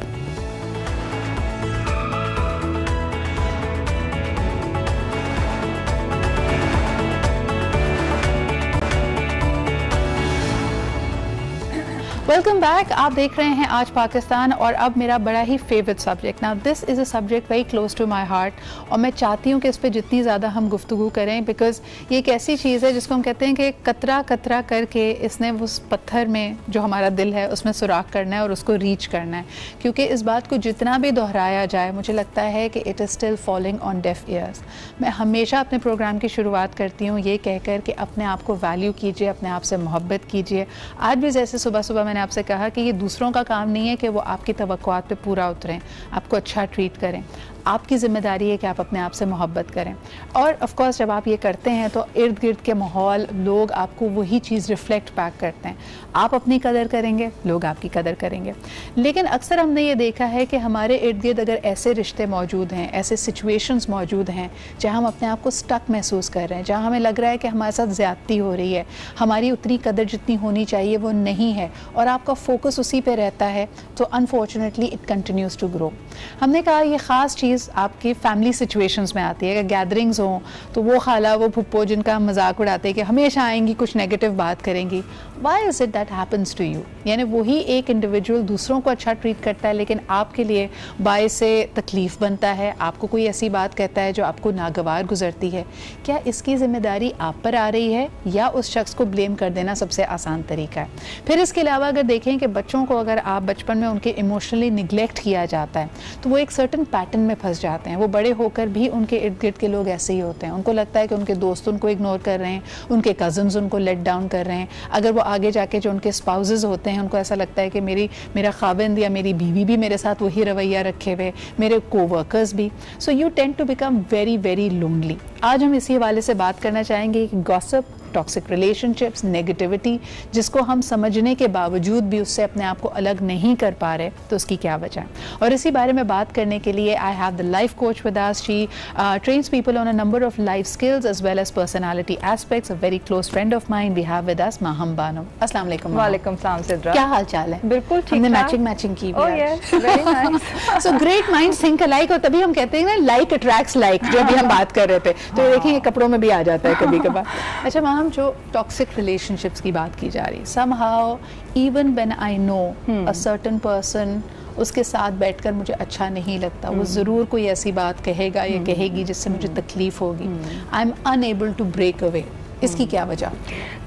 Welcome back. आप देख रहे हैं आज पाकिस्तान और अब मेरा बड़ा ही favourite subject. Now this is a subject very close to my heart और मैं चाहती हूँ कि इस पर जितनी ज़्यादा हम गुफ्तगू करें, बिकॉज ये एक ऐसी चीज़ है जिसको हम कहते हैं कि कतरा कतरा करके इसने उस पत्थर में जो हमारा दिल है उसमें सुराख करना है और उसको रीच करना है। क्योंकि इस बात को जितना भी दोहराया जाए मुझे लगता है कि it is still falling on def years. मैं हमेशा अपने प्रोग्राम की शुरुआत करती हूँ ये कहकर कि अपने आप को वैल्यू कीजिए, अपने आप से मोहब्बत कीजिए। आज भी जैसे सुबह सुबह मैंने आपसे कहा कि ये दूसरों का काम नहीं है कि वो आपकी तवक्कुआत पे पूरा उतरें, आपको अच्छा ट्रीट करें। आपकी ज़िम्मेदारी है कि आप अपने आप से मोहब्बत करें। और ऑफ कोर्स जब आप ये करते हैं तो इर्द गिर्द के माहौल, लोग आपको वही चीज़ रिफ्लेक्ट बैक करते हैं। आप अपनी कदर करेंगे, लोग आपकी कदर करेंगे। लेकिन अक्सर हमने ये देखा है कि हमारे इर्द गिर्द अगर ऐसे रिश्ते मौजूद हैं, ऐसे सिचुएशंस मौजूद हैं जहाँ हम अपने आप को स्टक महसूस कर रहे हैं, जहाँ हमें लग रहा है कि हमारे साथ ज़्यादती हो रही है, हमारी उतनी कदर जितनी होनी चाहिए वो नहीं है और आपका फोकस उसी पे रहता है, तो unfortunately it continues to grow. हमने कहा ये ख़ास चीज़ आपकी फैमिली सिचुएशंस में आती है। अगर गैदरिंग्स हों तो वो खाला, वो फुप्पो जिनका हम मजाक उड़ाते हैं कि हमेशा आएंगी, कुछ नेगेटिव बात करेंगी। Why is it that happens to you? यानी वही एक इंडिविजुअल दूसरों को अच्छा ट्रीट करता है लेकिन आपके लिए बायस से तकलीफ़ बनता है, आपको कोई ऐसी बात कहता है जो आपको नागवार गुजरती है। क्या इसकी ज़िम्मेदारी आप पर आ रही है या उस शख्स को ब्लेम कर देना सबसे आसान तरीका है? फिर इसके अलावा अगर देखें कि बच्चों को अगर आप बचपन में उनके इमोशनली निगलेक्ट किया जाता है तो वो एक सर्टन पैटर्न में फंस जाते हैं। वो बड़े होकर भी उनके इर्द गिर्द के लोग ऐसे ही होते हैं। उनको लगता है कि उनके दोस्त उनको इग्नोर कर रहे हैं, उनके कज़न्स उनको लेट डाउन कर रहे हैं। अगर वो आगे जाके जो उनके स्पाउसेस होते हैं उनको ऐसा लगता है कि मेरा खाविंद या मेरी बीवी भी मेरे साथ वही रवैया रखे हुए, मेरे कोवर्कर्स भी। So you tend to become very very lonely. आज हम इसी हवाले से बात करना चाहेंगे कि गॉसिप, टॉक्सिक रिलेशनशिप्स, नेगेटिविटी, जिसको हम समझने के बावजूद भी उससे अपने आप को अलग नहीं कर पा रहे, तो उसकी क्या वजह है। और इसी बारे में बात करने के लिए I have the life coach with us. She trains people on a number of life skills as well as personality aspects. A very close friend of mine we have with us Maham Bano. अस्सलाम वालेकुम। वालेकुम सलाम सिद्रा, क्या हाल चाल है? बिल्कुल ठीक। हमने मैचिंग की। Oh yes, very nice. So great minds think alike, और तभी हम कहते हैं ना लाइक अट्रैक्ट्स लाइक, जो अभी हम बात कर रहे थे। तो देखिए कपड़ों में भी आ जाता है कभी कभार। अच्छा माहम, जो टॉक्सिक रिलेशनशिप्स की बात की जा रही है, somehow even when I know a certain person, उसके साथ बैठकर मुझे अच्छा नहीं लगता, वो ज़रूर कोई ऐसी बात कहेगा या कहेगी जिससे मुझे तकलीफ होगी। I am unable to break away. इसकी क्या वजह?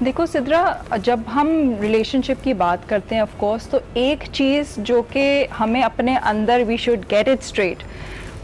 देखो सिद्रा, जब हम रिलेशनशिप की बात करते हैं ऑफ कोर्स, तो एक चीज़ जो कि हमें अपने अंदर we should get it straight,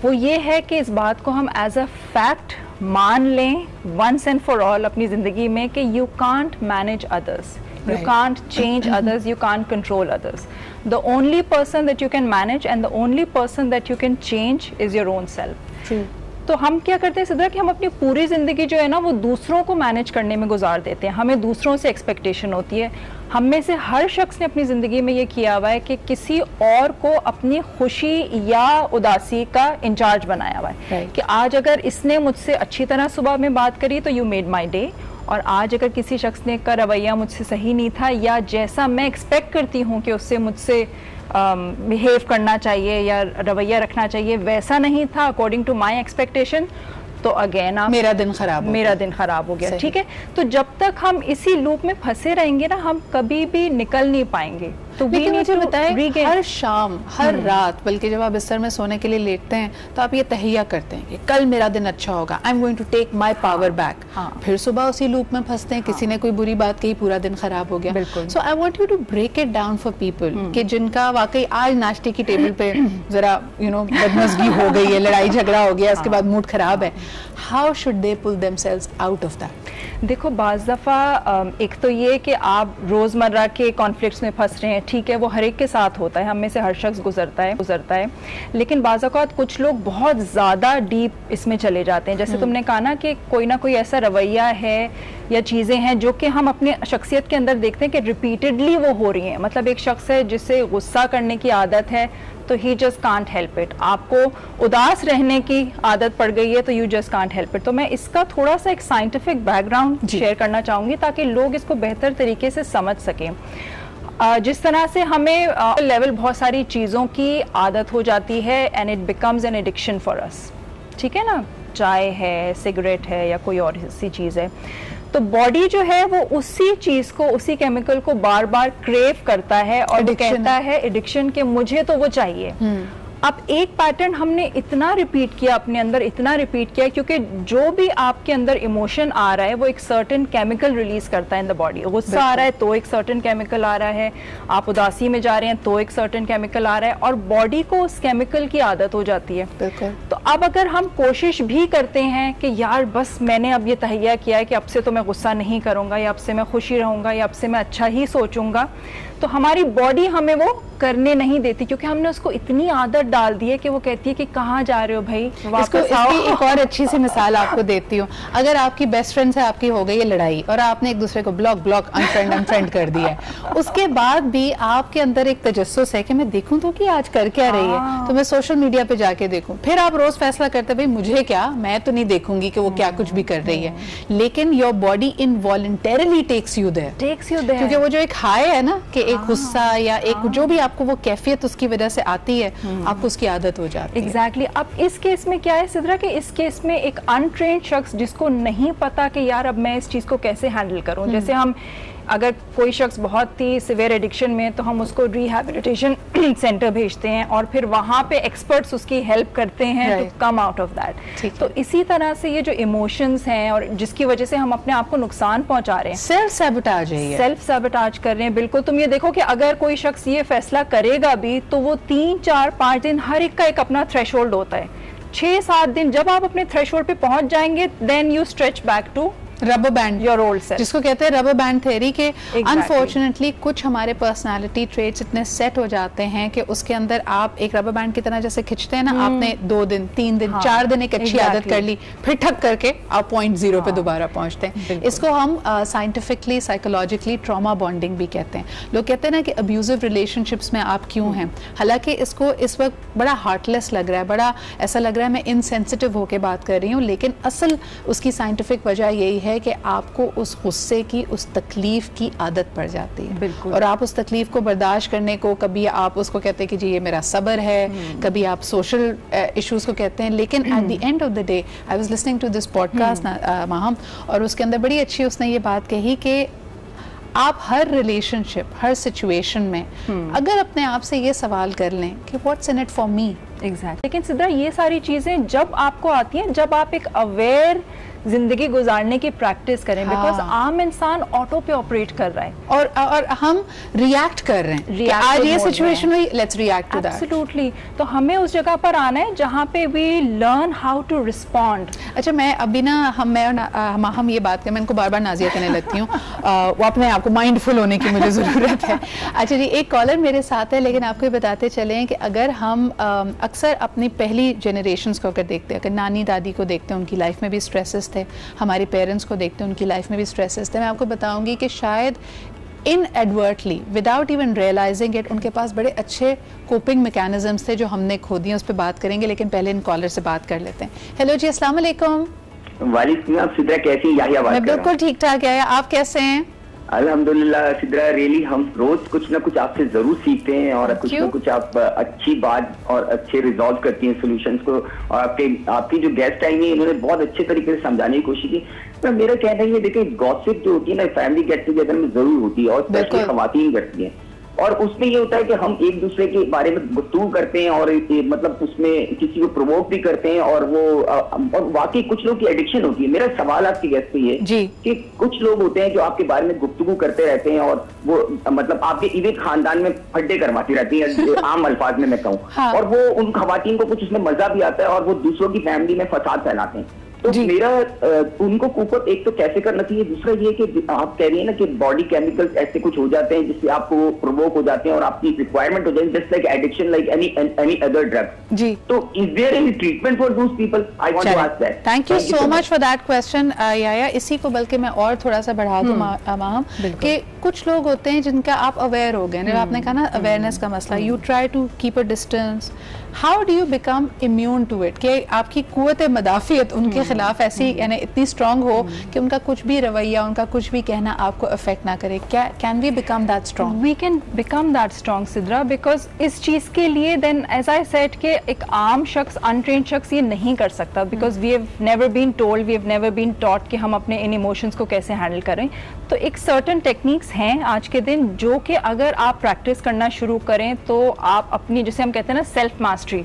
वो ये है कि इस बात को हम एज अ फैक्ट मान लें वंस एंड फॉर ऑल अपनी ज़िंदगी में कि you can't manage others, you can't change others, you can't control others. The only person that you can manage and the only person that you can change is your own self. True. तो हम क्या करते हैं सिद्रा कि हम अपनी पूरी ज़िंदगी जो है ना वो दूसरों को मैनेज करने में गुजार देते हैं। हमें दूसरों से एक्सपेक्टेशन होती है। हम में से हर शख्स ने अपनी ज़िंदगी में ये किया हुआ है कि किसी और को अपनी खुशी या उदासी का इंचार्ज बनाया हुआ है। कि आज अगर इसने मुझसे अच्छी तरह सुबह में बात करी तो यू मेड माई डे, और आज अगर किसी शख्स ने का रवैया मुझसे सही नहीं था या जैसा मैं एक्सपेक्ट करती हूँ कि उससे मुझसे बिहेव करना चाहिए या रवैया रखना चाहिए वैसा नहीं था अकॉर्डिंग टू माई एक्सपेक्टेशन, तो अगेन आप मेरा दिन खराब हो गया। ठीक है, तो जब तक हम इसी लूप में फंसे रहेंगे ना हम कभी भी निकल नहीं पाएंगे। तो लेकिन मुझे बताएं, हर शाम हर रात, बल्कि जब आप बिस्तर में सोने के लिए लेटते हैं तो आप ये तहिया करते हैं कि कल मेरा दिन अच्छा होगा, I am going to take my power back. फिर सुबह उसी लूप में फंसते हैं, किसी ने कोई बुरी बात कही, पूरा दिन खराब हो गया। So I want you to break it down for people कि जिनका वाकई आज नाश्ते की टेबल पे जरा बदमज़गी हो गई है, लड़ाई झगड़ा हो गया, उसके बाद मूड खराब है, how should they pull themselves out of that? देखो बाज़ दफ़ा एक तो ये कि आप रोज़मर्रा के कॉन्फ्लिक्ट्स में फंस रहे हैं, ठीक है, वो हर एक के साथ होता है, हम में से हर शख्स गुजरता है, लेकिन बाज़ औक़ात कुछ लोग बहुत ज़्यादा डीप इसमें चले जाते हैं। जैसे तुमने कहा ना कि कोई ना कोई ऐसा रवैया है या चीज़ें हैं जो कि हम अपने शख्सियत के अंदर देखते हैं कि रिपीटेडली वो हो रही हैं। मतलब एक शख्स है जिसे गुस्सा करने की आदत है तो ही जस्ट कांट हेल्प इट, आपको उदास रहने की आदत पड़ गई है तो you just can't help it. तो मैं इसका थोड़ा सा एक साइंटिफिक बैकग्राउंड शेयर करना चाहूँगी ताकि लोग इसको बेहतर तरीके से समझ सकें। जिस तरह से हमें लेवल बहुत सारी चीज़ों की आदत हो जाती है and it becomes an addiction for us, ठीक है ना, चाय है, सिगरेट है या कोई और सी चीज़ है, तो बॉडी जो है वो उसी चीज को, उसी केमिकल को बार बार क्रेव करता है और कहता है एडिक्शन के मुझे तो वो चाहिए। अब एक पैटर्न हमने इतना रिपीट किया अपने अंदर, इतना रिपीट किया, क्योंकि जो भी आपके अंदर इमोशन आ रहा है वो एक सर्टेन केमिकल रिलीज करता है इन द बॉडी। गुस्सा आ रहा है तो एक सर्टेन केमिकल आ रहा है, आप उदासी में जा रहे हैं तो एक सर्टेन केमिकल आ रहा है, और बॉडी को उस केमिकल की आदत हो जाती है। तो अब अगर हम कोशिश भी करते हैं कि यार बस मैंने अब ये तहैया किया है कि अब से तो मैं गुस्सा नहीं करूंगा, या अब से मैं खुशी रहूंगा, या अब से मैं अच्छा ही सोचूंगा, तो हमारी बॉडी हमें वो करने नहीं देती, क्योंकि हमने उसको इतनी आदत डाल दी है कि वो कहती है कि कहाँ जा रहे हो भाई, वापस आओ। इसकी एक और अच्छी सी मिसाल आपको देती हूँ। अगर आपकी बेस्ट फ्रेंड से आपकी हो गई है लड़ाई और आपने एक दूसरे को ब्लॉक अनफ्रेंड कर दिया है, उसके बाद भी आपके अंदर एक तजस्सुस है कि मैं देखूं तो कि आज कर क्या रही है, तो मैं सोशल मीडिया पे जाके देखूं। फिर आप रोज फैसला करते भाई मुझे क्या, मैं तो नहीं देखूंगी कि वो क्या कुछ भी कर रही है, लेकिन your body involuntarily takes you there, क्योंकि वो जो एक हाई है ना कि एक गुस्सा या एक जो भी आपको वो कैफियत उसकी वजह से आती है, आपको उसकी आदत हो जाती है। एग्जैक्टली। अब इस केस में क्या है सिद्रा कि इस केस में एक अनट्रेन्ड शख्स जिसको नहीं पता कि यार अब मैं इस चीज को कैसे हैंडल करूं, जैसे हम अगर कोई शख्स बहुत ही सिवियर एडिक्शन में, तो हम उसको रिहैबिलिटेशन सेंटर भेजते हैं और फिर वहाँ पे एक्सपर्ट्स उसकी हेल्प करते हैं to come out of that. तो इसी तरह से ये जो इमोशंस हैं और जिसकी वजह से हम अपने आप को नुकसान पहुंचा रहे हैं, सेल्फ सैबोटाज कर रहे हैं। बिल्कुल, तुम ये देखो कि अगर कोई शख्स ये फैसला करेगा भी तो वो 3, 4, 5 दिन, हर एक का एक अपना थ्रेशोल्ड होता है। 6, 7 दिन जब आप अपने थ्रेशोल्ड पे पहुंच जाएंगे, then you stretch back to rubber band, your old self, जिसको कहते हैं रबर बैंड थ्योरी के। अनफॉर्चुनेटली कुछ हमारे पर्सनालिटी ट्रेट्स इतने सेट हो जाते हैं कि उसके अंदर आप एक रबर बैंड की तरह जैसे खिंचते हैं ना, आपने 2 दिन, 3 दिन, 4 दिन एक अच्छी आदत कर ली, फिर ठक करके आप पॉइंट 0 पे दोबारा पहुंचते हैं। इसको हम साइंटिफिकली, साइकोलॉजिकली ट्रॉमा बॉन्डिंग भी कहते हैं। लोग कहते हैं ना कि अब्यूजिव रिलेशनशिप्स में आप क्यों हैं, हालांकि इसको इस वक्त बड़ा हार्टलेस लग रहा है, बड़ा ऐसा लग रहा है मैं इनसेंसिटिव होकर बात कर रही हूँ, लेकिन असल उसकी साइंटिफिक वजह यही है कि आपको उस गुस्से की, उस तकलीफ की आदत पड़ जाती है, और आप उस तकलीफ को बर्दाश्त करने को, कभी आप उसको कहते हैं कि जी ये मेरा सब्र है, कभी आप सोशल इश्यूज को कहते हैं, लेकिन at the end of the day I was listening to this podcast Maham, और उसके अंदर बड़ी अच्छी उसने ये बात कही कि आप हर रिलेशनशिप, हर सिचुएशन में अगर अपने आप से ये सवाल कर लें कि what's in it for me. Exact. लेकिन सिद्रा ये सारी चीजें जब आपको आती हैं, जब आप एक अवेयर जिंदगी गुजारने की प्रैक्टिस करें, बिकॉज आम इंसान ऑटो पे ऑपरेट कर रहा है और हम रिएक्ट कर रहे हैं, आज ये सिचुएशन हुई, let's react to that. Absolutely. तो हमें उस जगह पर आना है जहाँ पे we learn how to respond. अच्छा, मैं अभी ना हम ये बात करें, मैं इनको बार बार नाजिया करने लगती हूँ, वो अपने आप को माइंडफुल होने की मुझे ज़रूरत है। अच्छा जी, एक कॉलर मेरे साथ है, लेकिन आपको ये बताते चलें कि अगर हम अक्सर अपनी पहली जनरेशन्स को अगर देखते हैं, अगर नानी दादी को देखते हैं, उनकी लाइफ में भी स्ट्रेसेस थे, हमारे पेरेंट्स को देखते हैं, उनकी लाइफ में भी स्ट्रेसेस थे, मैं आपको बताऊंगी कि शायद इनएडवर्टली, विदाउट इवन रियलाइजिंग इट, उनके पास बड़े अच्छे कोपिंग मैकेनिज्म्स थे जो हमने खो दिए। उस पर बात करेंगे, लेकिन पहले इन कॉलर से बात कर लेते हैं। हेलो जी, अस्सलाम वालेकुम। वालेकुम, आप सिद्रा कैसी हैं? याहिया बात कर रहा हूं। मैं बिल्कुल ठीक ठाक है, आप कैसे हैं? अल्हम्दुलिल्लाह सिद्रा, रियली हम रोज कुछ ना कुछ आपसे जरूर सीखते हैं, और कुछ ना कुछ आप अच्छी बात और अच्छे रिजॉल्व करती हैं सॉल्यूशंस को, और आपकी जो गेस्ट आई है इन्होंने बहुत अच्छे तरीके से समझाने की कोशिश की। तो मेरा कहना है, देखिए गॉसिप जो होती है ना, फैमिली गेट टुगेदर में जरूर होती है, और स्पेशली खवातीन करती हैं, और उसमें ये होता है कि हम एक दूसरे के बारे में गुफ्तगू करते हैं, और मतलब उसमें किसी को प्रमोट भी करते हैं, और वो और वाकई कुछ लोग की एडिक्शन होती है। मेरा सवाल आपकी गेस्ट पे ये कि कुछ लोग होते हैं जो आपके बारे में गुफ्तगू करते रहते हैं, और वो मतलब आपके इवन खानदान में फड्डे करवाती रहती है, आम अल्फाज में मैं कहूँ, हाँ। और वो उन खवातीन को कुछ उसमें मजा भी आता है, और वो दूसरों की फैमिली में फसाद फैलाते हैं। तो मेरा उनको ऊपर एक तो कैसे करना चाहिए, दूसरा ये कि आप कह रही है ना कि बॉडी केमिकल्स ऐसे कुछ हो जाते हैं जिससे आपको प्रोवोक हो जाते हैं और आपकी रिक्वायरमेंट हो जाती है, just like addiction, like any other drug. जी, तो is there any treatment for those people? I want to ask that. Thank you so much for that question याया। इसी को बल्कि मैं और थोड़ा सा बढ़ा दूं माहम, कि कुछ लोग होते हैं जिनका आप अवेयर हो गए, आपने कहा ना अवेयरनेस का मसला, you try to keep a distance, how do you become immune to it, कि आपकी कुव्वत मदाफियत उनके खिलाफ ऐसी यानी इतनी स्ट्रांग हो कि उनका कुछ भी रवैया, उनका कुछ भी कहना आपको अफेक्ट ना करे? क्या can we become that strong? We can become that strong Sidra, because इस चीज़ के लिए देन एज आई सेड कि एक आम शख्स, अनट्रेन्ड शख्स ये नहीं कर सकता, because we have never been told, we have never been taught कि हम अपने इन इमोशंस को कैसे हैंडल करें। तो एक सर्टन टेक्निक्स हैं आज के दिन जो कि अगर आप प्रैक्टिस करना शुरू करें तो आप अपनी, जैसे हम कहते हैं ना, सेल्फ मास्टरी,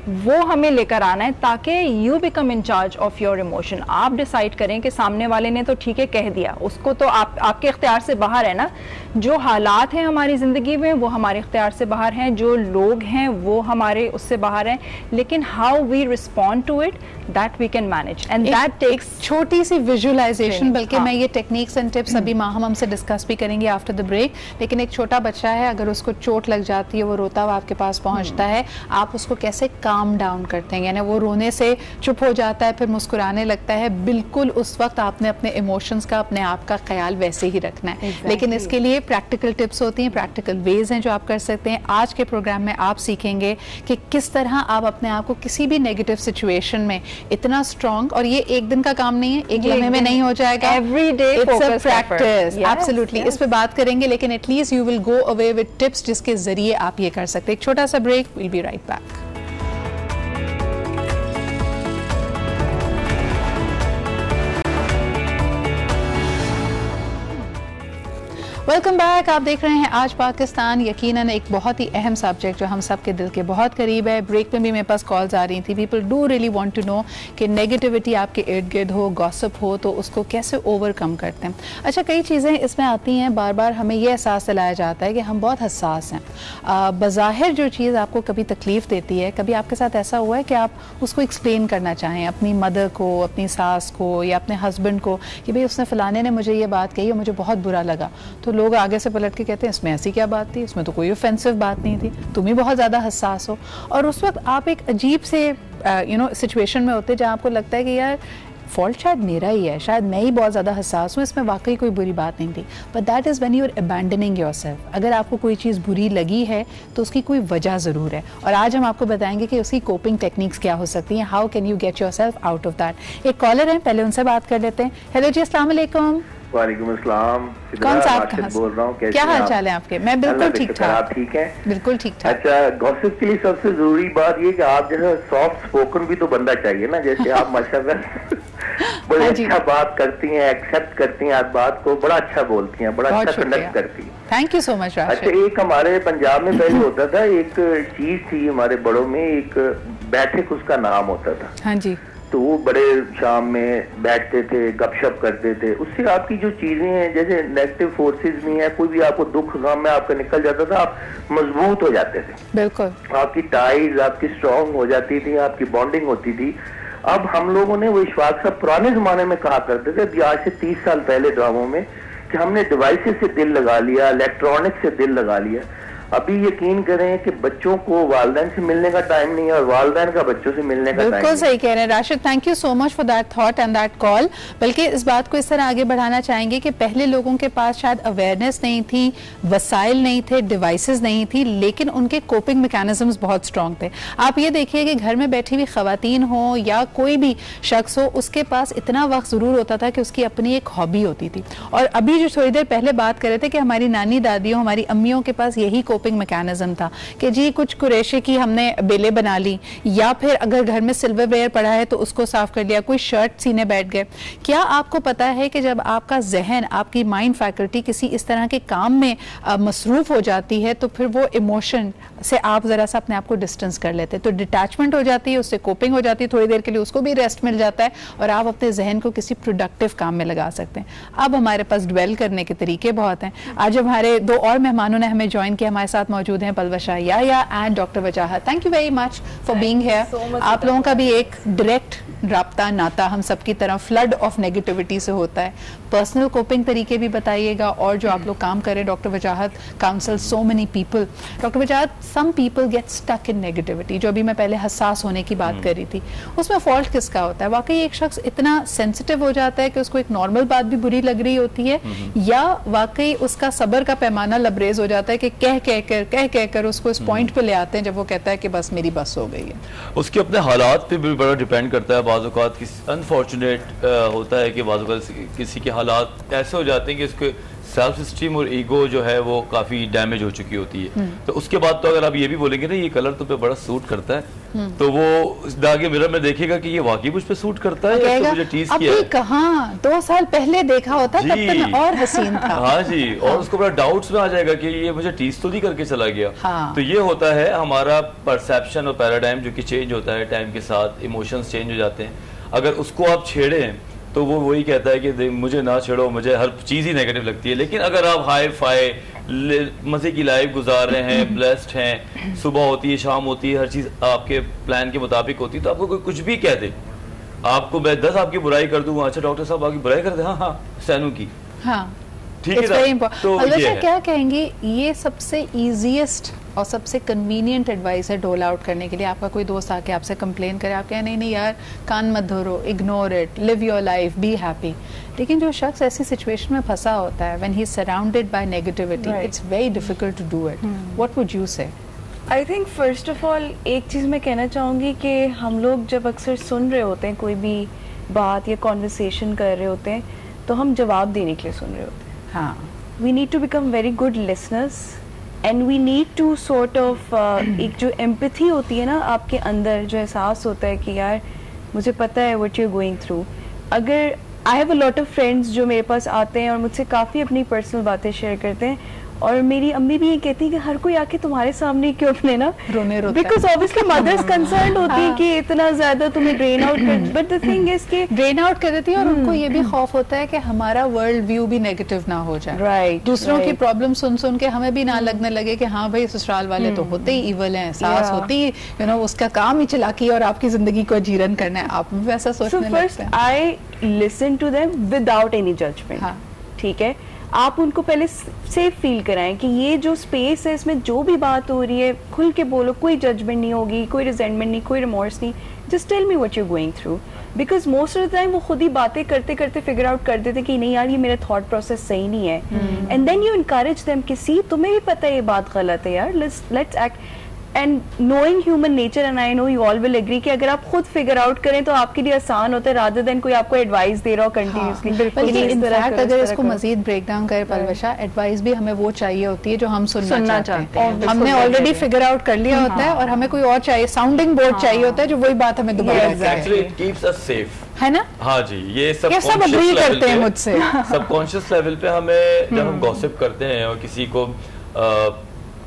वो हमें लेकर आना है ताकि you become in charge of your emotion. आप डिसाइड करें कि सामने वाले ने तो ठीक है कह दिया, उसको तो आपके इख्तियार से बाहर है ना। जो हालात हैं हमारी ज़िंदगी में वो हमारे इख्तियार से बाहर हैं, जो लोग हैं वो हमारे उससे बाहर हैं, लेकिन how we respond to it that we can manage, and that takes छोटी सी विजुअलाइजेशन। बल्कि मैं ये टेक्निक्स एंड टिप्स अभी हम हमसे डिस्कस भी करेंगे आफ्टर द ब्रेक। लेकिन एक छोटा बच्चा है, अगर उसको चोट लग जाती है, वो रोता हुआ आपके पास पहुंचता है, आप उसको कैसे काम डाउन करते हैं? यानी वो रोने से चुप हो जाता है, फिर मुस्कुराने लगता है, बिल्कुल उस वक्त आपने अपने इमोशंस का, अपने आप का ख्याल वैसे ही रखना है। लेकिन इसके लिए प्रैक्टिकल टिप्स होती हैं, प्रैक्टिकल वेज हैं जो आप कर सकते हैं। आज के प्रोग्राम में आप सीखेंगे कि किस तरह आप अपने आप को किसी भी नेगेटिव सिचुएशन में इतना स्ट्रॉन्ग, और ये एक दिन का काम नहीं है, एक लम्हे में नहीं हो जाएगा, every day it's a practice. Absolutely, इस पे बात करेंगे, लेकिन at least you will go away with tips जिसके जरिए आप ये कर सकते हैं। एक छोटा सा break, will be right back. Welcome back. आप देख रहे हैं आज पाकिस्तान। यकीनन एक बहुत ही अहम सब्जेक्ट जो हम सब के दिल के बहुत करीब है। ब्रेक में भी मेरे पास कॉल्स आ रही थी, people do really want to know कि नेगेटिविटी आपके इर्द गिर्द हो, गॉसिप हो, तो उसको कैसे ओवरकम करते हैं। अच्छा, कई चीज़ें इसमें आती हैं, बार बार हमें यह एहसास दिलाया जाता है कि हम बहुत हसास हैं। बज़ाहिर जो चीज़ आपको कभी तकलीफ़ देती है, कभी आपके साथ ऐसा हुआ है कि आप उसको एक्सप्लेन करना चाहें अपनी मदर को, अपनी सास को या अपने हस्बैंड को कि भाई उसने फ़लाने ने मुझे ये बात कही और मुझे बहुत बुरा लगा, तो लोग आगे से पलट के कहते हैं इसमें ऐसी क्या बात थी, इसमें तो कोई ऑफेंसिव बात नहीं थी, तुम ही बहुत ज़्यादा हसास हो। और उस वक्त आप एक अजीब से सिचुएशन में होते हैं जहाँ आपको लगता है कि यार फॉल्ट शायद मेरा ही है, शायद मैं ही बहुत ज़्यादा हसास हूँ, इसमें वाकई कोई बुरी बात नहीं थी। But that is when you are abandoning yourself. अगर आपको कोई चीज़ बुरी लगी है तो उसकी कोई वजह ज़रूर है, और आज हम आपको बताएंगे कि उसकी कोपिंग टेक्निक्स क्या हो सकती हैं, how can you get yourself out of that. एक कॉलर है, पहले उनसे बात कर लेते हैं। हेलो जी, अस्सलाम वालेकुम। वालेकुम अस्सलाम। कौन सा आप कहाँ बोल रहा हूँ, क्या हाल चाल है आपके? मैं बिल्कुल ठीक ठाक। आप ठीक हैं? बिल्कुल ठीक ठाक। अच्छा, गॉसिप के लिए सबसे जरूरी बात ये कि आप जो है सॉफ्ट स्पोकन भी तो बंदा चाहिए ना, जैसे आप माशाल्लाह बड़ी अच्छा बात करती हैं, एक्सेप्ट करती हैं, आप बात को बड़ा अच्छा बोलती हैं, बड़ा अच्छा कंडक्ट करती हैं। Thank you so much. अच्छा, एक हमारे पंजाब में पहले होता था, एक चीज थी हमारे बड़ों में, एक बैठक उसका नाम होता था। हाँ जी। तो वो बड़े शाम में बैठते थे, गपशप करते थे। उससे आपकी जो चीजें हैं, जैसे नेगेटिव फोर्सेस में है, कोई भी आपको दुख गम में आपका निकल जाता था, आप मजबूत हो जाते थे। बिल्कुल, आपकी टाइज आपकी स्ट्रांग हो जाती थी, आपकी बॉन्डिंग होती थी। अब हम लोगों ने वो इशफाक साहब पुराने जमाने में कहा करते थे, अभी आज से 30 साल पहले ड्रामों में, कि हमने डिवाइसेस से दिल लगा लिया, इलेक्ट्रॉनिक से दिल लगा लिया। अभी यकीन करें कि बच्चों को वालिदैन से मिलने का टाइम नहीं है और वालिदैन का बच्चों से मिलने का टाइम। बिल्कुल सही कह रहे हैं Rashid, thank you so much for that thought and that call. बल्कि इस बात को इस तरह आगे बढ़ाना चाहेंगे कि पहले लोगों के पास शायद अवेयरनेस नहीं थी, वसाइल नहीं थे, डिवाइसेस नहीं थी, लेकिन उनके कोपिंग मैकेनिज्म्स बहुत स्ट्रॉन्ग थे। आप ये देखिए कि घर में बैठी हुई खवातीन हो या कोई भी शख्स हो, उसके पास इतना वक्त जरूर होता था कि उसकी अपनी एक हॉबी होती थी। और अभी जो थोड़ी देर पहले बात कर रहे थे कि हमारी नानी दादियों, हमारी अम्मियों के पास यही कोपिंग मैकेनिज्म था कि जी कुछ कुरेशे की हमने बेले बना ली, या फिर अगर घर में सिल्वरवेयर पड़ा है तो उसको साफ कर लिया, कोई शर्ट सीने बैठ गए। क्या आपको पता है कि जब आपका जहन, आपकी माइंड फैकल्टी किसी इस तरह के काम में मसरूफ हो जाती है तो फिर वो इमोशन से आप जरा सा अपने आप को डिस्टेंस कर लेते हैं, तो डिटैचमेंट हो जाती है, उससे कोपिंग हो जाती है, थोड़ी देर के लिए उसको भी रेस्ट मिल जाता है और आप अपने जहन को किसी प्रोडक्टिव काम में लगा सकते हैं। अब हमारे पास ड्वेल करने के तरीके बहुत हैं। आज हमारे दो और मेहमानों ने हमें ज्वाइन किया, हमारे साथ मौजूद हैं पलवशा या and doctor Wajahat. Thank you very much for being here. आप लोगों का भी एक डायरेक्ट राब्ता, नाता हम सबकी तरह फ्लड ऑफ नेगेटिविटी से होता है। पर्सनल कोपिंग तरीके भी बताइएगा, और जो आप लोग काम करें doctor Wajahat counsel so many people. Doctor Wajahat, some people get stuck in negativity, जो अभी मैं पहले हसास होने की बात कर रही थी, उसमें फॉल्ट किसका होता है? वाकई एक शख्स इतना सेंसिटिव हो जाता है कि उसको एक नॉर्मल बात भी बुरी लग रही होती है, या वाकई उसका सब्र का पैमाना लबरेज हो जाता है कि कह कर उसको इस पॉइंट पे ले आते हैं जब वो कहता है कि बस मेरी बस हो गई है? उसके अपने हालात पे भी बड़ा डिपेंड करता है। बाज़ औक़ात अनफॉर्चुनेट होता है कि बाज़ औक़ात किसी के हालात ऐसे हो जाते हैं कि उसके सेल्फ स्टीम और ईगो जो है वो काफ़ी डैमेज हो चुकी होती है, तो उसके बाद तो अगर आप ये भी बोलेंगे ना ये कलर तो पे बड़ा सूट करता है, तो वो आगे मिरर में देखेगा कि ये वाकई मुझ पे सूट करता है या तो मुझे टीज किया है। कहाँ 2 साल पहले देखा होता तब तो मैं और हसीन था। हाँ जी, और उसको बड़ा डाउट्स में आ जाएगा कि ये मुझे टीज तो नहीं करके चला गया। तो ये होता है हमारा परसेप्शन और पैराडाइम जो कि चेंज होता है टाइम के साथ, इमोशंस चेंज हो जाते हैं। अगर उसको आप छेड़ें तो वो वही कहता है कि मुझे ना छेड़ो, मुझे हर चीज़ ही नेगेटिव लगती है। लेकिन अगर आप हाई फाई मज़े की लाइफ गुजार रहे हैं, ब्लेस्ड हैं, सुबह होती है शाम होती है, हर चीज़ आपके प्लान के मुताबिक होती है, तो आपको कोई कुछ भी कह दे, आपको मैं 10 आपकी बुराई कर दूंगा, अच्छा डॉक्टर साहब आपकी बुराई कर दे, हाँ हाँ सैनू की, हाँ ठीक है। तो क्या कहेंगे, ये सबसे ईजीएस्ट और सबसे कन्वीनियंट एडवाइस है डोल आउट करने के लिए? आपका कोई दोस्त आके आपसे कंप्लेन करे, आप कहें नहीं यार कान मत धरो, ignore it, live your life, be happy, लेकिन जो शख्स ऐसी सिचुएशन में फंसा होता है, when he is surrounded by negativity, it's very difficult to do it, what would you say? I think first of all एक चीज़ मैं कहना चाहूँगी कि हम लोग जब अक्सर सुन रहे होते हैं कोई भी बात या कॉन्वर्सेशन कर रहे होते हैं, तो हम जवाब देने के लिए सुन रहे होते हैं। हाँ, we need to become very good listeners and we need to sort of एक जो एम्पैथी होती है ना आपके अंदर, जो एहसास होता है कि यार मुझे पता है what you are going through. अगर I have a lot of friends जो मेरे पास आते हैं और मुझसे काफ़ी अपनी पर्सनल बातें शेयर करते हैं, और मेरी अम्मी भी ये कहती है कि हर कोई आके तुम्हारे सामने क्यों अपने ना रोने बिकॉज ऑब्वियसली मदर्स कंसर्न होती है कि इतना ज्यादा तुम्हें ड्रेन आउट कर, बट द थिंग इज कि ड्रेन आउट कर देती है, और उनको ये भी खौफ होता है कि हमारा वर्ल्ड व्यू भी नेगेटिव ना हो जाए, राइट, दूसरों की प्रॉब्लम सुन सुन के हमें भी ना लगने लगे कि हाँ भाई ससुराल वाले तो होते ही इवल हैं, सास होती है यू नो उसका काम ही चलाकी और आपकी जिंदगी को अजीरन करना है, आप भी वैसा सोचने लगते हैं। First I listen to them without any judgement, ठीक है, आप उनको पहले सेफ फील कराएं कि ये जो स्पेस है इसमें जो भी बात हो रही है खुल के बोलो, कोई जजमेंट नहीं होगी, कोई रिजेंटमेंट नहीं, कोई रिमोर्स नहीं, just tell me what you going through, because most of the time वो खुद ही बातें करते करते फिगर आउट कर देते कि नहीं यार ये मेरा थॉट प्रोसेस सही नहीं है, and then you encourage them कि सी तुम्हें भी पता है ये बात गलत है यार, let's act, and knowing human nature, and I know you all will agree कि अगर आप खुद फिगर आउट करें तो आपके लिए आसान होता है रादर देन कोई आपको एडवाइस दे रहा हो कंटिन्यूअसली। इनफैक्ट अगर इसको मजीद ब्रेक डाउन करे पलवशा, एडवाइस भी हमें वो चाहिए होती है जो हम सुनना चाहते हैं, हमने ऑलरेडी फिगर आउट कर लिया होता है और हमें कोई और चाहिए, साउंडिंग बोर्ड चाहिए होता है जो वही बात हमें दोबारा actually it keeps us safe, है ना? हाँ जी, ये सब अग्री करते हैं मुझसे सबकॉन्शियस लेवल पे हमें जब हम गॉसिप करते हैं और किसी को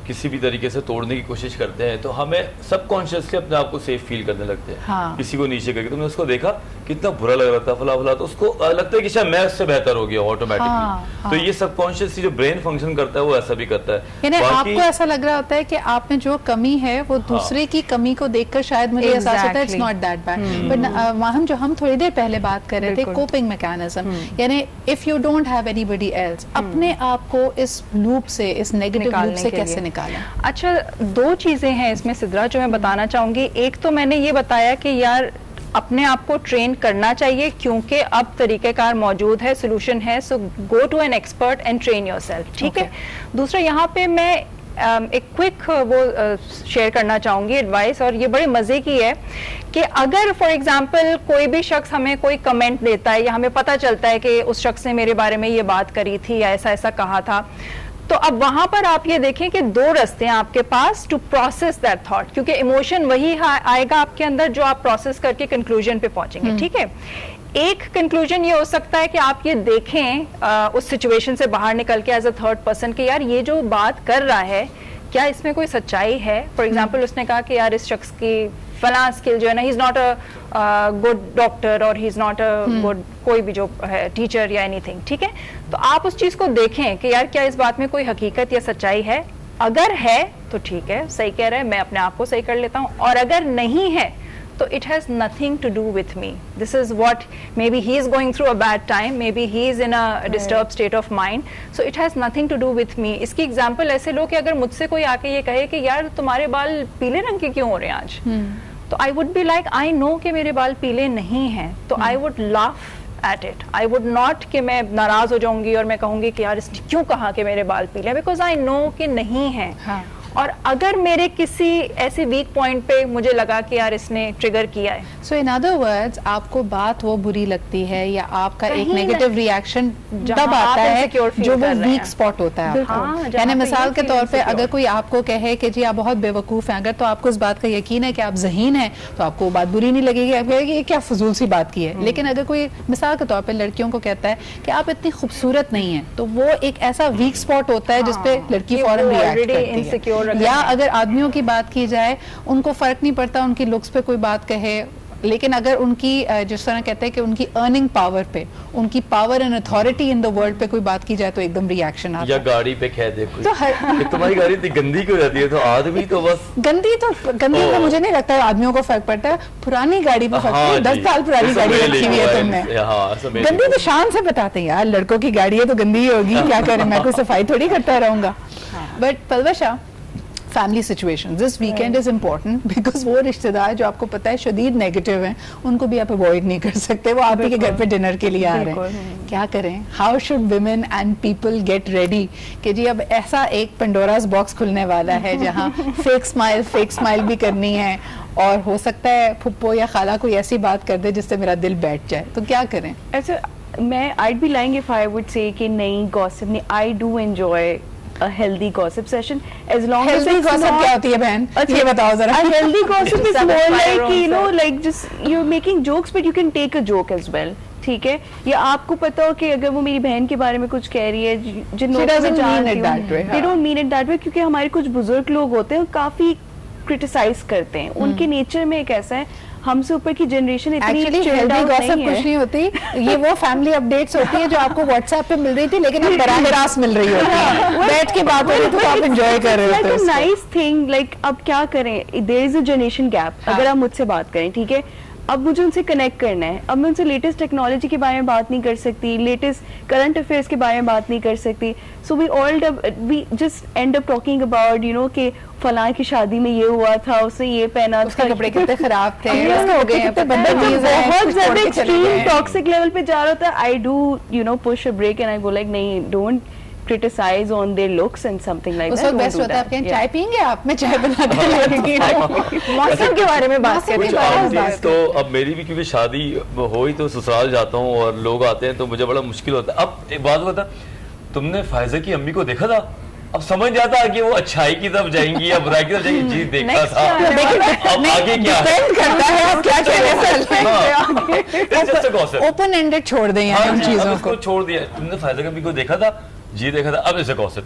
किसी भी तरीके से तोड़ने की कोशिश करते हैं तो हमें सबकॉन्शियसली अपने आप को सेफ फील करने लगते हैं। हाँ। किसी को नीचे करके, तुमने उसको देखा कितना बुरा लग रहा था फला फला, तो उसको लगता है कि शायद मैं उससे बेहतर हो गया ऑटोमेटिकली। हाँ। तो ये सबकॉन्शियसली जो ब्रेन फंक्शन करता है वो ऐसा भी करता है, यानी आपको ऐसा लग रहा होता है कि आप में जो कमी है वो दूसरे की कमी को देखकर शायद मुझे एहसास होता है it's not that bad, but जो हम थोड़ी देर पहले बात कर रहे थे कोपिंग मैकेनिज्म, यानी if you don't have anybody else, अपने आप को इस लूप से, इस नेगेटिव लूप से कैसे निकालें? अच्छा, 2 चीजें हैं इसमें सिद्रा जो मैं बताना चाहूंगी। एक तो मैंने ये बताया कि यार अपने आप को ट्रेन करना चाहिए क्योंकि अब तरीक़ेकार मौजूद है, सोल्यूशन है, so go to an expert and train yourself, ठीक है। दूसरा यहाँ पे मैं एक क्विक वो शेयर करना चाहूँगी एडवाइस, और ये बड़े मज़े की है कि अगर फॉर एग्जांपल कोई भी शख्स हमें कोई कमेंट देता है या हमें पता चलता है कि उस शख्स ने मेरे बारे में ये बात करी थी या ऐसा ऐसा कहा था, तो अब वहां पर आप ये देखें कि 2 रास्ते हैं आपके पास टू प्रोसेस दैट थॉट, क्योंकि इमोशन वही आएगा आपके अंदर जो आप प्रोसेस करके कंक्लूजन पे पहुंचेंगे, ठीक है। एक कंक्लूजन ये हो सकता है कि आप ये देखें उस सिचुएशन से बाहर निकल के एज अ थर्ड पर्सन कि यार ये जो बात कर रहा है क्या इसमें कोई सच्चाई है। फॉर एग्जाम्पल उसने कहा कि यार इस शख्स की फला स्किल जो है ना, he is not a good doctor और he is not a good कोई भी जो है टीचर या एनीथिंग, ठीक है। तो आप उस चीज को देखें कि यार क्या इस बात में कोई हकीकत या सच्चाई है, अगर है तो ठीक है, सही कह रहा है, मैं अपने आप को सही कर लेता हूँ, और अगर नहीं है तो it has nothing to do with me. This is what maybe he is going through a bad time, maybe he is in a disturb state of mind, so it has nothing to do with me. इसकी example ऐसे लो कि अगर मुझसे कोई आके ये कहे कि यार तुम्हारे बाल पीले रंग के क्यों हो रहे हैं आज, तो I would be like I know कि मेरे बाल पीले नहीं हैं, तो I would laugh at it. I would not कि मैं नाराज हो जाऊंगी और मैं कहूंगी कि यार इसने क्यों कहा कि मेरे बाल पीले, because I know कि नहीं है. हाँ. और अगर मेरे किसी ऐसे वीक पॉइंट पे मुझे लगा कि यार इसने ट्रिगर किया है, सो इन अदर वर्ड्स आपको बात वो बुरी लगती है या आपका एक नेगेटिव रिएक्शन तब आता है जो वो वीक स्पॉट होता है आपको. यानी मिसाल के तौर पे अगर कोई आपको कहे कि जी आप बहुत बेवकूफ़ हैं, अगर तो आपको इस बात का यकीन है कि आप ज़हीन हैं तो आपको वो बात बुरी नहीं लगेगी, आप कहेंगे ये क्या फजूल सी बात की है. लेकिन अगर कोई मिसाल के तौर पे लड़कियों को कहता है कि आप इतनी खूबसूरत नहीं हैं, तो वो एक ऐसा वीक स्पॉट होता है जिसपे लड़की फौरन रिएक्ट करती है. या अगर आदमियों की बात की जाए, उनको फर्क नहीं पड़ता उनकी लुक्स पे कोई बात कहे, लेकिन अगर उनकी जिस तरह कहते हैं कि उनकी अर्निंग पावर पे, उनकी power and authority in the world पे कोई बात की जाए तो एकदम रिएक्शन आता है. या गाड़ी पे कह दे कोई तो तुम्हारी गाड़ी इतनी गंदी क्यों रहती है, तो आदमी तो बस गंदी तो मुझे नहीं लगता है आदमियों को फर्क पड़ता है, पुरानी गाड़ी पे फर्क पड़ता है. 10 साल पुरानी गाड़ी रखी हुई है तुमने, गंदी तो शान से बताते हैं यार लड़कों की गाड़ी है तो गंदी ही होगी, क्या करें, मैं कोई सफाई थोड़ी करता रहूंगा. But Palwasha, family situation this weekend is important because वो रिश्तेदार जो आपको पता है शदीद नेगेटिव हैं, उनको भी आप अवॉइड नहीं कर सकते, वो आप ही के घर पे डिनर के लिए आ रहे हैं. क्या करें, how should women and people get ready कि जी अब ऐसा एक पेंडोरास बॉक्स खुलने वाला है जहाँ फेक स्माइल भी करनी है, और हो सकता है फुप्पो या खाला कोई ऐसी बात कर दे जिससे मेरा दिल बैठ जाए, तो क्या करें. ऐसे मैं I'd be lying if I would say कि नहीं गॉसिप नहीं. I do enjoy a healthy gossip session as long as it's gossip क्या होती है बहन, ये बताओ जरा. A healthy gossip is more like you know like just you're making jokes but you can take a joke as well. ठीक है, या आपको पता हो कि अगर वो मेरी बहन के बारे में कुछ कह रही है जिन लोगों को जानती हूं, they don't mean it that way, क्योंकि हमारे कुछ बुजुर्ग लोग होते हैं काफी क्रिटिसाइज करते हैं, उनके नेचर में एक ऐसा है. हमसे ऊपर की जनरेशन इतनी हेल्दी गॉसिप कुछ नहीं होती, ये वो फैमिली अपडेट्स होती है जो आपको व्हाट्सएप पे मिल रही थी लेकिन अब बराह रास्त मिल रही होती है, बैठ के बात हो रही तो आप एंजॉय कर रहे होते हो. नाइस थिंग लाइक अब क्या करें, there is a generation gap. अगर आप मुझसे बात करें, ठीक है, अब मुझे उनसे कनेक्ट करना है, अब मैं उनसे लेटेस्ट टेक्नोलॉजी के बारे में बात नहीं कर सकती, लेटेस्ट करंट अफेयर्स के बारे में बात नहीं कर सकती. So we just end up talking about you know कि फलां की शादी में ये हुआ था, उसने ये पहना था, उसके कपड़े कितने खराब थे, बहुत ज्यादा एक्सट्रीम टॉक्सिक लेवल पे जा रहा था. I do you know push a brake and I go like नहीं, don't criticize on their looks and something like that. उस वक्त बेस्ट होता है आप कहें चाय पियेंगे आप, मैं चाय बना के लाऊंगी. मौसम के बारे में बात करते हैं. तो अब मेरी भी क्योंकि शादी हो ही तो ससुराल जाता हूँ और लोग आते हैं तो मुझे बड़ा मुश्किल होता है. अब एक बात बता, तुमने फायजा की अम्मी को देखा था? अब समझ जाता है कि वो अच्छाई की तरफ जाएंगी या बुराई की तरफ जाएंगी. जी देखा था, अब आगे क्या करता है, आप क्या कह रहे हैं, ओपन एंडेड छोड़ दें उन चीजों को, छोड़ दिया. तुमने फायजा की अम्मी को देखा था? जी देखा था. अब इसे गॉसिप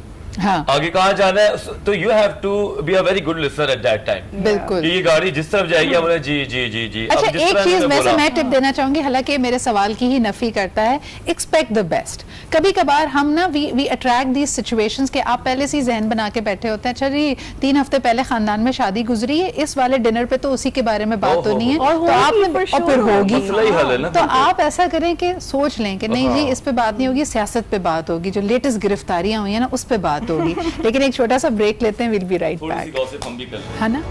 आगे कहाँ जाना है, तो you have to be a very good listener at that time. बिल्कुल, ये गाड़ी जिस तरफ जाएगी बोले जी जी जी जी. अच्छा, एक चीज मैं टिप देना चाहूंगी, हालांकि मेरे सवाल की ही नफी करता है. Expect the best. कभी कभार हम ना वी अट्रैक्ट दीज सिचुएशंस के आप पहले से जहन बना के बैठे होते हैं, अच्छा जी 3 हफ्ते पहले खानदान में शादी गुजरी है, इस वाले डिनर पे तो उसी के बारे में बात होनी है, तो आपने फिर होगी, तो आप ऐसा करें कि सोच लें कि नहीं जी इस पे बात नहीं होगी, सियासत पे बात होगी, जो लेटेस्ट गिरफ्तारियां हुई है ना उस पे बात होगी. लेकिन एक छोटा सा ब्रेक लेते हैं, विल बी राइट बैक, है ना.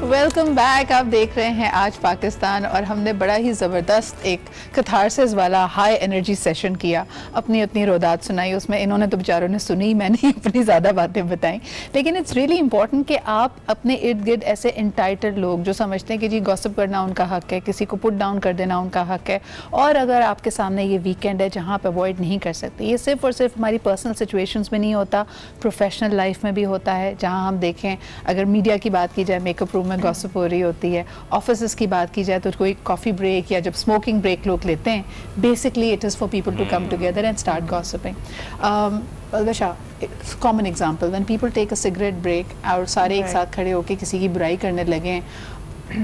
Welcome back. आप देख रहे हैं आज पाकिस्तान, और हमने बड़ा ही ज़बरदस्त एक कथारसिस वाला हाई एनर्जी सेशन किया, अपनी अपनी रोदात सुनाई. उसमें इन्होंने तो बेचारों ने सुनी, मैंने अपनी ज़्यादा बातें बताई. लेकिन इट्स रियली इंपॉर्टेंट कि आप अपने इर्द गिर्द ऐसे इंटाइटल्ड लोग जो समझते हैं कि जी गॉसिप करना उनका हक है, किसी को पुट डाउन कर देना उनका हक है, और अगर आपके सामने ये वीकेंड है जहाँ आप अवॉइड नहीं कर सकते, ये सिर्फ और सिर्फ हमारी पर्सनल सिचुएशंस में नहीं होता, प्रोफेशनल लाइफ में भी होता है. जहाँ हम देखें, अगर मीडिया की बात की जाए, मेकअप रूम में गॉसिप हो रही होती है, ऑफिस की बात की जाए तो कोई कॉफ़ी ब्रेक या जब स्मोकिंग ब्रेक लोग लेते हैं, basically it is for people to come together and start gossiping. अलबत्ता common example, when people take a cigarette break और सारे एक साथ खड़े होकर किसी की बुराई करने लगे,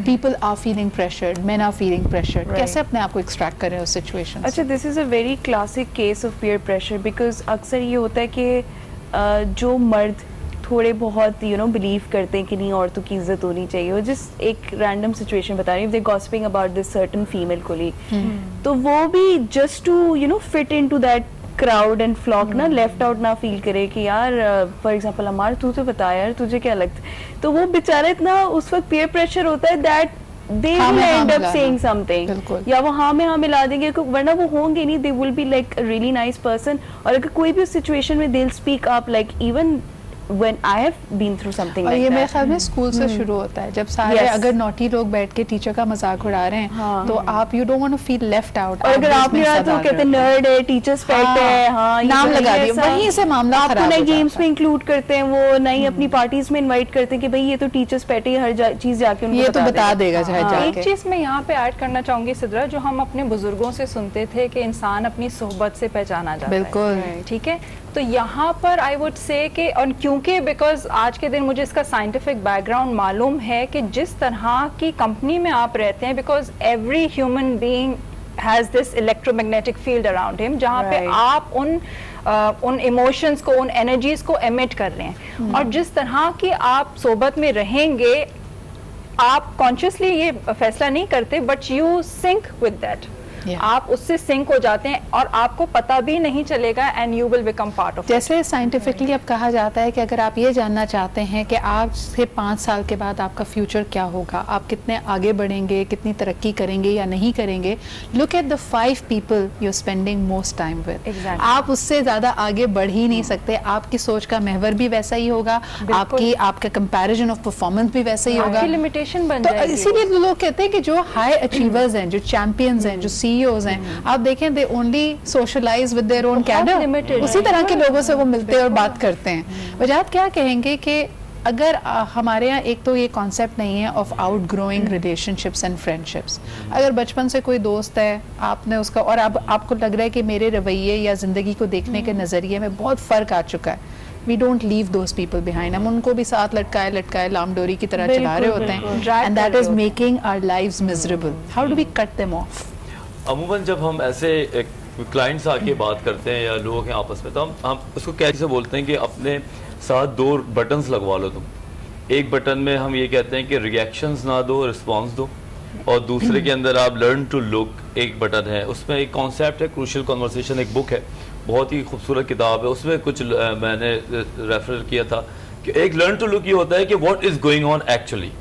people are feeling pressured, men are feeling pressured, कैसे अपने आप को extract करें उस situation से? अच्छा, this is a very classic case of peer pressure because अक्सर ये होता है कि जो मर्द थोड़े बहुत बिलीव करते हैं कि नहीं औरतों की इज्जत होनी चाहिए, और जिस एक रैंडम सिचुएशन बता रही हूँ, they gossiping about this certain female colleague, तो वो भी just to fit into that crowd and flock ना लेफ्ट आउट ना फील करे कि यार फॉर एग्जांपल अमार तू तो बता यार तुझे क्या लगता है, तो वो बेचारा इतना उस वक्त पीयर प्रेशर होता है that they will end up saying something, या वो हाँ में हाँ मिला देंगे, वरना वो होंगे नहीं, they will be like a really nice person, और अगर कोई भी सिचुएशन में they'll speak up like even when I have been through something like that. ये मेरे ख्याल में स्कूल से शुरू होता है, जब सारे अगर नॉटी लोग बैठ के टीचर का मजाक उड़ा रहे हैं, तो आप you don't want to feel left out. और अगर आप नहीं रहा तो कहते नर्ड है, टीचर्स पेट है, हाँ नाम लगा दिया, वहीं से मामला खराब हो जाता है. आपको नए गेम्स में इंक्लूड करते हैं, वो नई अपनी पार्टीज में इनवाइट करते हैं कि भाई ये तो टीचर्स पेट है, हर चीज जाके उनको ये तो बता देगा चाहे जाके. एक चीज मैं यहाँ पे ऐड करना चाहूंगी सिद्रा, जो हम अपने बुजुर्गों से सुनते थे कि इंसान अपनी सोहबत से पहचाना जाता है. बिल्कुल ठीक है, तो यहाँ पर आई वुड से कि, और क्योंकि बिकॉज आज के दिन मुझे इसका साइंटिफिक बैकग्राउंड मालूम है कि जिस तरह की कंपनी में आप रहते हैं, because every human being has this electromagnetic field around him, जहाँ पे आप उन इमोशंस को, उन एनर्जीज को एमिट कर रहे हैं, और जिस तरह की आप सोबत में रहेंगे, आप कॉन्शियसली ये फैसला नहीं करते but you sync with that. आप उससे सिंक हो जाते हैं और आपको पता भी नहीं चलेगा and you will become part of. जैसे साइंटिफिकली अब कहा जाता है कि अगर आप ये जानना चाहते हैं कि आज से 5 साल के बाद आपका फ्यूचर क्या होगा, आप कितने आगे बढ़ेंगे, कितनी तरक्की करेंगे या नहीं करेंगे, look at the 5 people you are spending most time with. आप उससे ज्यादा आगे बढ़ ही नहीं सकते. आपकी सोच का महवर भी वैसा ही होगा, आपका कंपैरिजन ऑफ परफॉर्मेंस भी वैसा ही होगा, लिमिटेशन बन जाएगी. इसीलिए लोग कहते हैं कि जो हाई अचीवर्स हैं, जो चैंपियंस हैं, जो CEOs हैं, आप देखें they only socialise with their own cadre, उसी तरह के लोगों से वो मिलते हैं और बात करते हैं. वजाहत क्या कहेंगे कि अगर हमारे यहाँ एक तो ये कॉन्सेप्ट नहीं है of out growing relationships and friendships. अगर बचपन से कोई दोस्त है, आपने उसका, और आपको लग रहा है कि मेरे रवैये या जिंदगी को देखने के नजरिए में बहुत फर्क आ चुका है, we don't leave those people behind. हम उनको भी साथ लटकाए लामडोरी की तरह चला रहे होते हैं, and that is making our lives miserable. How do we cut them off? अमूमन जब हम ऐसे क्लाइंट्स आके बात करते हैं या लोग हैं आपस में, तो हम उसको कैसे बोलते हैं कि अपने साथ 2 बटन्स लगवा लो तुम. एक बटन में हम ये कहते हैं कि रिएक्शंस ना दो, रिस्पॉन्स दो, और दूसरे के अंदर आप लर्न टू लुक एक बटन है. उसमें एक कॉन्सेप्ट है, क्रूशियल कॉन्वर्सेशन, एक बुक है, बहुत ही खूबसूरत किताब है, उसमें कुछ मैंने रेफर किया था कि एक लर्न टू लुक ये होता है कि what is going on actually,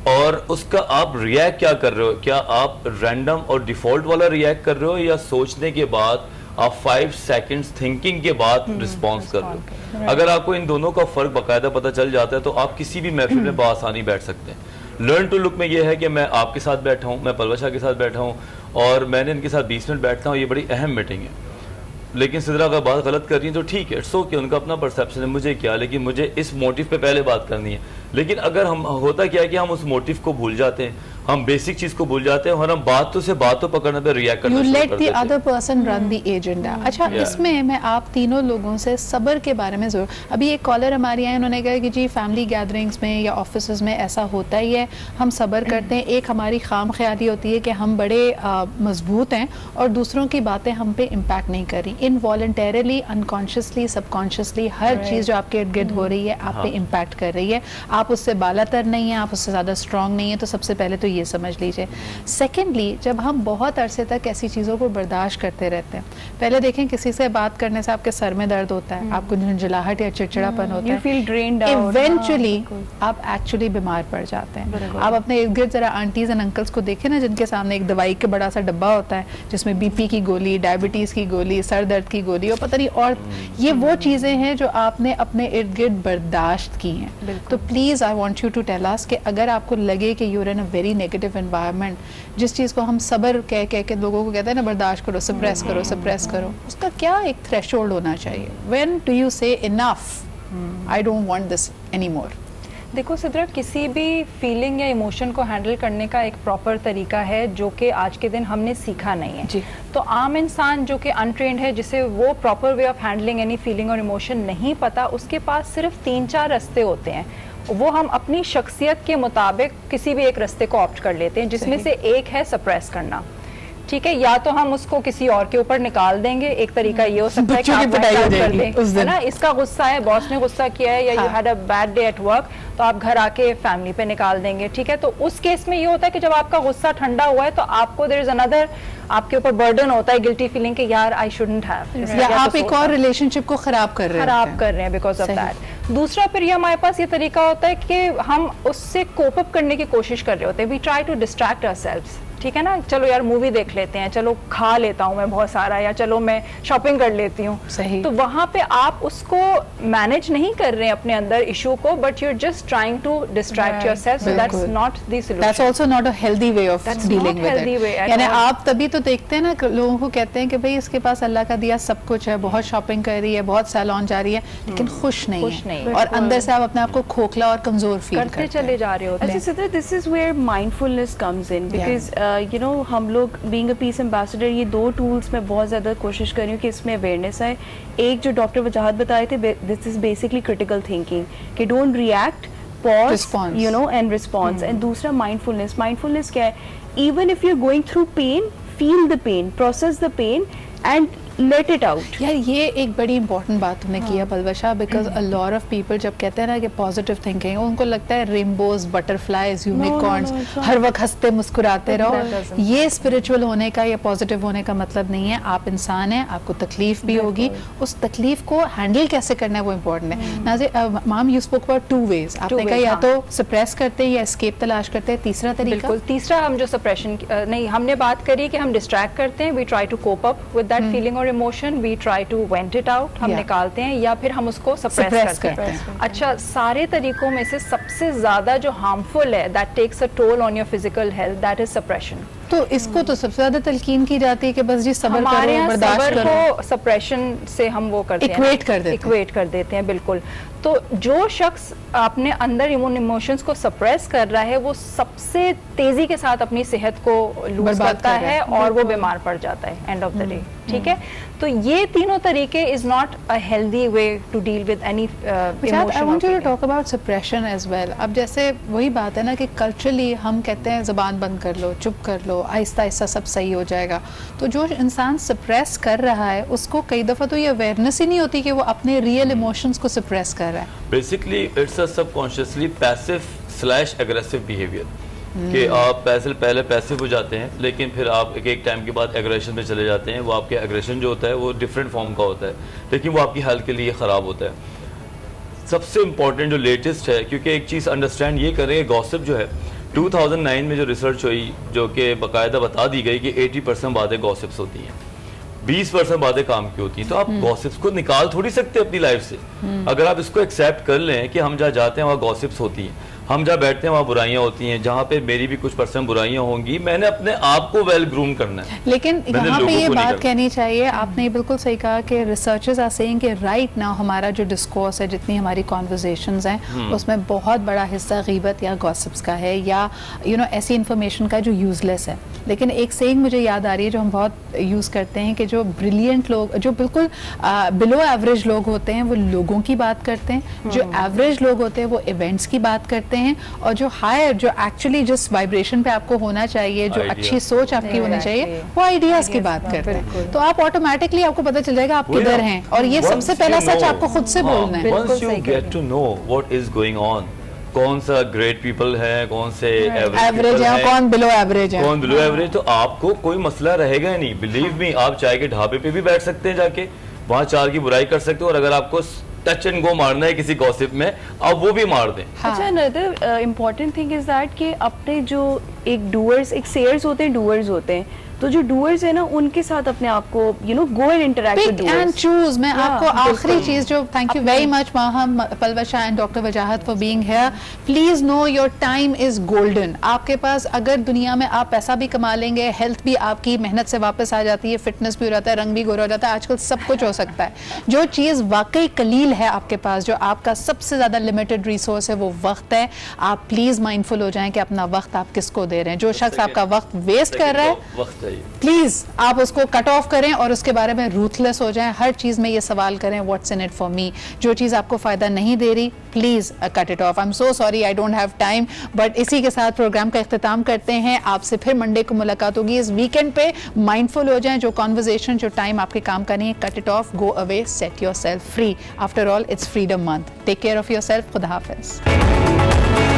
और उसका आप रिएक्ट क्या कर रहे हो. क्या आप रैंडम और डिफॉल्ट वाला रिएक्ट कर रहे हो, या सोचने के बाद आप 5 सेकंड्स थिंकिंग के बाद रिस्पॉन्स कर रहे हो. अगर आपको इन दोनों का फर्क बाकायदा पता चल जाता है तो आप किसी भी महफिल में बआसानी बैठ सकते हैं. लर्न टू लुक में ये है कि मैं आपके साथ बैठा हूँ, मैं पलवा शाह के साथ बैठा हूँ, और मैंने इनके साथ 20 मिनट बैठता हूँ, ये बड़ी अहम मीटिंग है, लेकिन सिद्रा अगर बात गलत कर रही है तो ठीक है, इट्स ओके, उनका अपना परसेप्शन है, मुझे क्या, लेकिन मुझे इस मोटिव पे पहले बात करनी है. लेकिन अगर हम होता क्या है कि हम उस मोटिव को भूल जाते हैं, हम बेसिक चीज को भूल जाते हैं, और हम बातों पकड़ने पे रिएक्ट करना शुरू कर देते हैं. You let the other person run the agenda. अच्छा, इसमें मैं आप तीनों लोगों से सब्र के बारे में जरूर. अभी एक कॉलर हमारी आए, उन्होंने कहा कि जी फैमिली गैदरिंग्स में या ऑफिस में ऐसा होता ही है, हम सब्र करते हैं. एक हमारी खाम ख्याली होती है कि हम बड़े मजबूत हैं और दूसरों की बातें हम पे इम्पैक्ट नहीं कर रही. इनवॉलंटरली, अनकॉन्शियसली, सबकॉन्शियसली हर चीज़ जो आपके इर्द गिर्द हो रही है आप पे इम्पैक्ट कर रही है. आप उससे बालातर नहीं है, आप उससे ज़्यादा स्ट्रॉन्ग नहीं है, तो सबसे पहले तो ये समझ लीजिए. सेकेंडली, जब हम बहुत अरसे तक ऐसी चीज़ों को बर्दाश्त करते रहते हैं, पहले देखें किसी से बात करने से आपके सर में दर्द होता है, आपको झंझलाहट या चिड़चिड़ापन होता है, इवेंचुअली आप एक्चुअली बीमार पड़ जाते हैं. आप अपने इर्द गिर्द जरा आंटीज एंड अंकल्स को देखें ना, जिनके सामने एक दवाई का बड़ा सा डब्बा होता है जिसमें BP की गोली, डायबिटीज़ की गोली, सर दर्द की गोली और पता नहीं, और ये वो चीज़ें हैं जो आपने अपने इर्द गिर्द बर्दाश्त की हैं. तो please I want you to tell us कि अगर आपको लगे कि you're in a very negative environment, जिस चीज़ को हम सब्र कह के लोगों को कहते हैं ना, बर्दाश्त करो, सप्रेस करो, उसका क्या एक थ्रेशोल्ड होना चाहिए. व्हेन डू यू से enough, I don't want this any more. देखो सिद्रा, किसी भी फीलिंग या इमोशन को हैंडल करने का एक प्रॉपर तरीका है जो कि आज के दिन हमने सीखा नहीं है जी. तो आम इंसान जो कि अनट्रेंड है, जिसे वो proper way of handling any feeling और इमोशन नहीं पता, उसके पास सिर्फ 3-4 रास्ते होते हैं. वो हम अपनी शख्सियत के मुताबिक किसी भी एक रास्ते को ऑप्ट कर लेते हैं, जिसमें से एक है सप्रेस करना। ठीक है, या तो हम उसको किसी और के ऊपर निकाल देंगे, एक तरीका ये हो सकता है कि आप कर लें, है ना, इसका गुस्सा है, बॉस ने गुस्सा किया है, या you had a bad day at work, तो आप घर आके फैमिली पे निकाल देंगे। ठीक है, तो उस केस में ये होता है कि जब आपका गुस्सा ठंडा हुआ है तो आपको देयर इज अनदर, आपके ऊपर बर्डन होता है, गिल्टी फीलिंग कि यार आई शुडंट हैव, या आप एक और रिलेशनशिप को खराब कर रहे हैं बिकॉज ऑफ दैट। दूसरा फिर ये हमारे पास ये तरीका होता है कि हम उससे कोप अप करने की कोशिश कर रहे होते हैं, we try to distract ourselves. ठीक है ना, चलो यार मूवी देख लेते हैं, चलो खा लेता हूँ मैं बहुत सारा, या चलो मैं शॉपिंग कर लेती हूँ। सही। तो वहाँ पे आप उसको मैनेज नहीं कर रहे हैं अपने अंदर इशू को, but you are just trying to distract yourself, so that's not the solution, that's also not a healthy way of dealing with it. यानी आप तभी तो देखते हैं ना, लोगों को कहते हैं कि भाई इसके पास अल्लाह का दिया सब कुछ है, बहुत शॉपिंग कर रही है, बहुत सैलून जा रही है, लेकिन खुश नहीं है, और अंदर से आप अपने आप को खोखला और कमजोर फील करते चले जा रहे होते हैं। अच्छा, this is where mindfulness comes in, because you know हम लोग बीइंग अ पीस एम्बेसडर, ये 2 टूल्स में बहुत ज़्यादा कोशिश कर रही हूँ कि इसमें अवेयरनेस आए। एक जो डॉक्टर वजाहत बताए थे, this is basically critical thinking, कि don't react, pause, you know, and response. And दूसरा माइंडफुलनेस। माइंडफुलनेस क्या है? Even if you are going through pain, feel the pain, process the pain and let it out. यार ये एक बड़ी important बात तुमने किया Palwasha, because a lot of people जब कहते हैं ना कि पॉजिटिव थिंकिंग, उनको लगता है रेनबोज, बटरफ्लाइज, यूनिकॉर्न्स, हर वक्त हंसते मुस्कुराते रहो। ये स्पिरिचुअल होने का या पॉजिटिव होने का मतलब नहीं है। आप इंसान हैं, आपको तकलीफ भी होगी, उस तकलीफ को हैंडल कैसे करना है वो इम्पोर्टेंट है। नाज़िर माम, यू स्पोक अबाउट 2 वेज, आपने कहा या तो सप्रेस करते हैं या एस्केप तलाश करते हैं, तीसरा तरीका? बिल्कुल, तीसरा हम जो सप्रेशन नहीं, हमने बात करी कि हम डिस्ट्रैक्ट करते हैं, we try to cope up with that feeling और emotion, we try to vent it out, हम निकालते हैं, या फिर हम उसको सप्रेस करते हैं। अच्छा, सारे तरीकों में से सबसे ज्यादा जो हार्मफुल है, that takes a toll on your physical health, that is suppression. तो इसको तो सबसे ज्यादा तलकीन की जाती है कि बस जी सब्र करो, बर्दाश्त करो। सप्रेशन से हम वो करते हैं, इक्वेट कर देते हैं। बिल्कुल। तो जो शख्स अपने अंदर इमोशंस को सप्रेस कर रहा है, वो सबसे तेजी के साथ अपनी सेहत को लूज करता है और वो बीमार पड़ जाता है एंड ऑफ द डे। ठीक है, तो ये तीनों तरीके is not a healthy way to deal with any emotion. I want to talk about suppression as well. अब जैसे वही बात है ना कि कल्चरली हम कहते हैं ज़बान बंद कर लो, चुप कर लो, आहिस्ता आहिस्ता सब सही हो जाएगा। तो जो इंसान सप्रेस कर रहा है उसको कई दफ़ा तो ये अवेयरनेस ही नहीं होती कि वो अपने रियल इमोशंस को सप्रेस कर रहा है। Basically it's a subconsciously passive aggressive behaviour, कि आप पहले पैसिव हो जाते हैं, लेकिन फिर आप एक टाइम के बाद एग्रेशन में चले जाते हैं। वो आपके एग्रेशन जो होता है वो डिफरेंट फॉर्म का होता है, लेकिन वो आपकी हेल्थ के लिए ख़राब होता है। सबसे इम्पॉर्टेंट जो लेटेस्ट है, क्योंकि एक चीज़ अंडरस्टैंड ये करें, गॉसिप जो है 2009 में जो रिसर्च हुई, जो कि बाकायदा बता दी गई कि 80% बातें गॉसिप्स होती हैं, 20% बातें काम की होती हैं। तो आप गॉसिप्स को निकाल थोड़ी सकते अपनी लाइफ से। अगर आप इसको एक्सेप्ट कर लें कि हम जहाँ जाते हैं वहाँ गॉसिप्स होती हैं, हम जहाँ बैठते हैं वहाँ बुराइयां होती हैं, जहाँ पे मेरी भी कुछ % बुराइयां होंगी, मैंने अपने आप को वेल ग्रूम करना है। लेकिन यहाँ पे ये बात कहनी चाहिए, आपने बिल्कुल सही कहा कि रिसर्चर्स आर सेइंग कि राइट नाउ हमारा जो डिस्कोर्स है, जितनी हमारी कॉन्वर्सेशंस हैं, उसमें बहुत बड़ा हिस्सा गीबत या गॉसिप्स का है, या ऐसी इंफॉर्मेशन का जो यूजलेस है। लेकिन एक सेइंग मुझे याद आ रही है जो हम बहुत यूज़ करते हैं, कि जो ब्रिलियंट लोग, जो बिल्कुल बिलो एवरेज लोग होते हैं, वो लोगों की बात करते हैं, जो एवरेज लोग होते हैं वो इवेंट्स की बात करते हैं, और जो हायर, जो एक्चुअली जिस वाइब्रेशन पे आपको होना चाहिए, जो अच्छी सोच आपकी होनी चाहिए, वो आइडियाज की बात करते हैं। तो आप ऑटोमेटिकली आपको पता चल जाएगा आप किधर हैं, और ये सबसे पहला सच आपको खुद से बोलना है। Once you get to know what is going on, कौन सा ग्रेट पीपल है, कौन से एवरेज है, कौन बिलो एवरेज है, कौन बिलो एवरेज, तो आपको कोई मसला रहेगा ही नहीं। बिलीव मी, आप चाय के ढाबे पे भी बैठ सकते हैं, जाके वहाँ 4 की बुराई कर सकते हो, और अगर आपको टच एंड गो मारना है किसी गॉसिप में, आप वो भी मार दें। अच्छा, another important thing is that कि अपने जो एक डूअर्स, एक सेयर्स होते हैं, डूअर्स होते हैं, तो जो डूअर्स है ना, उनके साथ अपने आप को go and interact with doers, pick and choose. मैं आपको आखिरी चीज जो, thank you very much Maham, Palwasha and doctor Wajahat for being here. Please know your time is golden. आपके पास अगर दुनिया में आप पैसा भी कमा लेंगे, हेल्थ भी आपकी मेहनत से वापस आ जाती है, फिटनेस भी हो जाता है, रंग भी गोरा हो जाता है, आजकल सब कुछ हो सकता है। जो चीज वाकई कलील है आपके पास, जो आपका सबसे ज्यादा लिमिटेड रिसोर्स है, वो वक्त है। आप प्लीज माइंडफुल हो जाएं कि अपना वक्त आप किसको दे रहे हैं। जो शख्स आपका वक्त वेस्ट कर रहा है, चाहिए। प्लीज आप उसको कट ऑफ करें और उसके बारे में रूथलेस हो जाएं। हर चीज में ये सवाल करें what's in it for me. जो चीज आपको फायदा नहीं दे रही please cut it of. I am so sorry, I don't have time, but इसी के साथ प्रोग्राम का इख्तिताम करते हैं। आपसे फिर मंडे को मुलाकात होगी। इस वीकेंड पे माइंडफुल हो जाएं। जो कॉन्वर्जेशन, जो टाइम आपके काम का नहीं है, cut it off, go away, set yourself free. After all it's freedom month. Take care of yourself. खुदा हाफिज।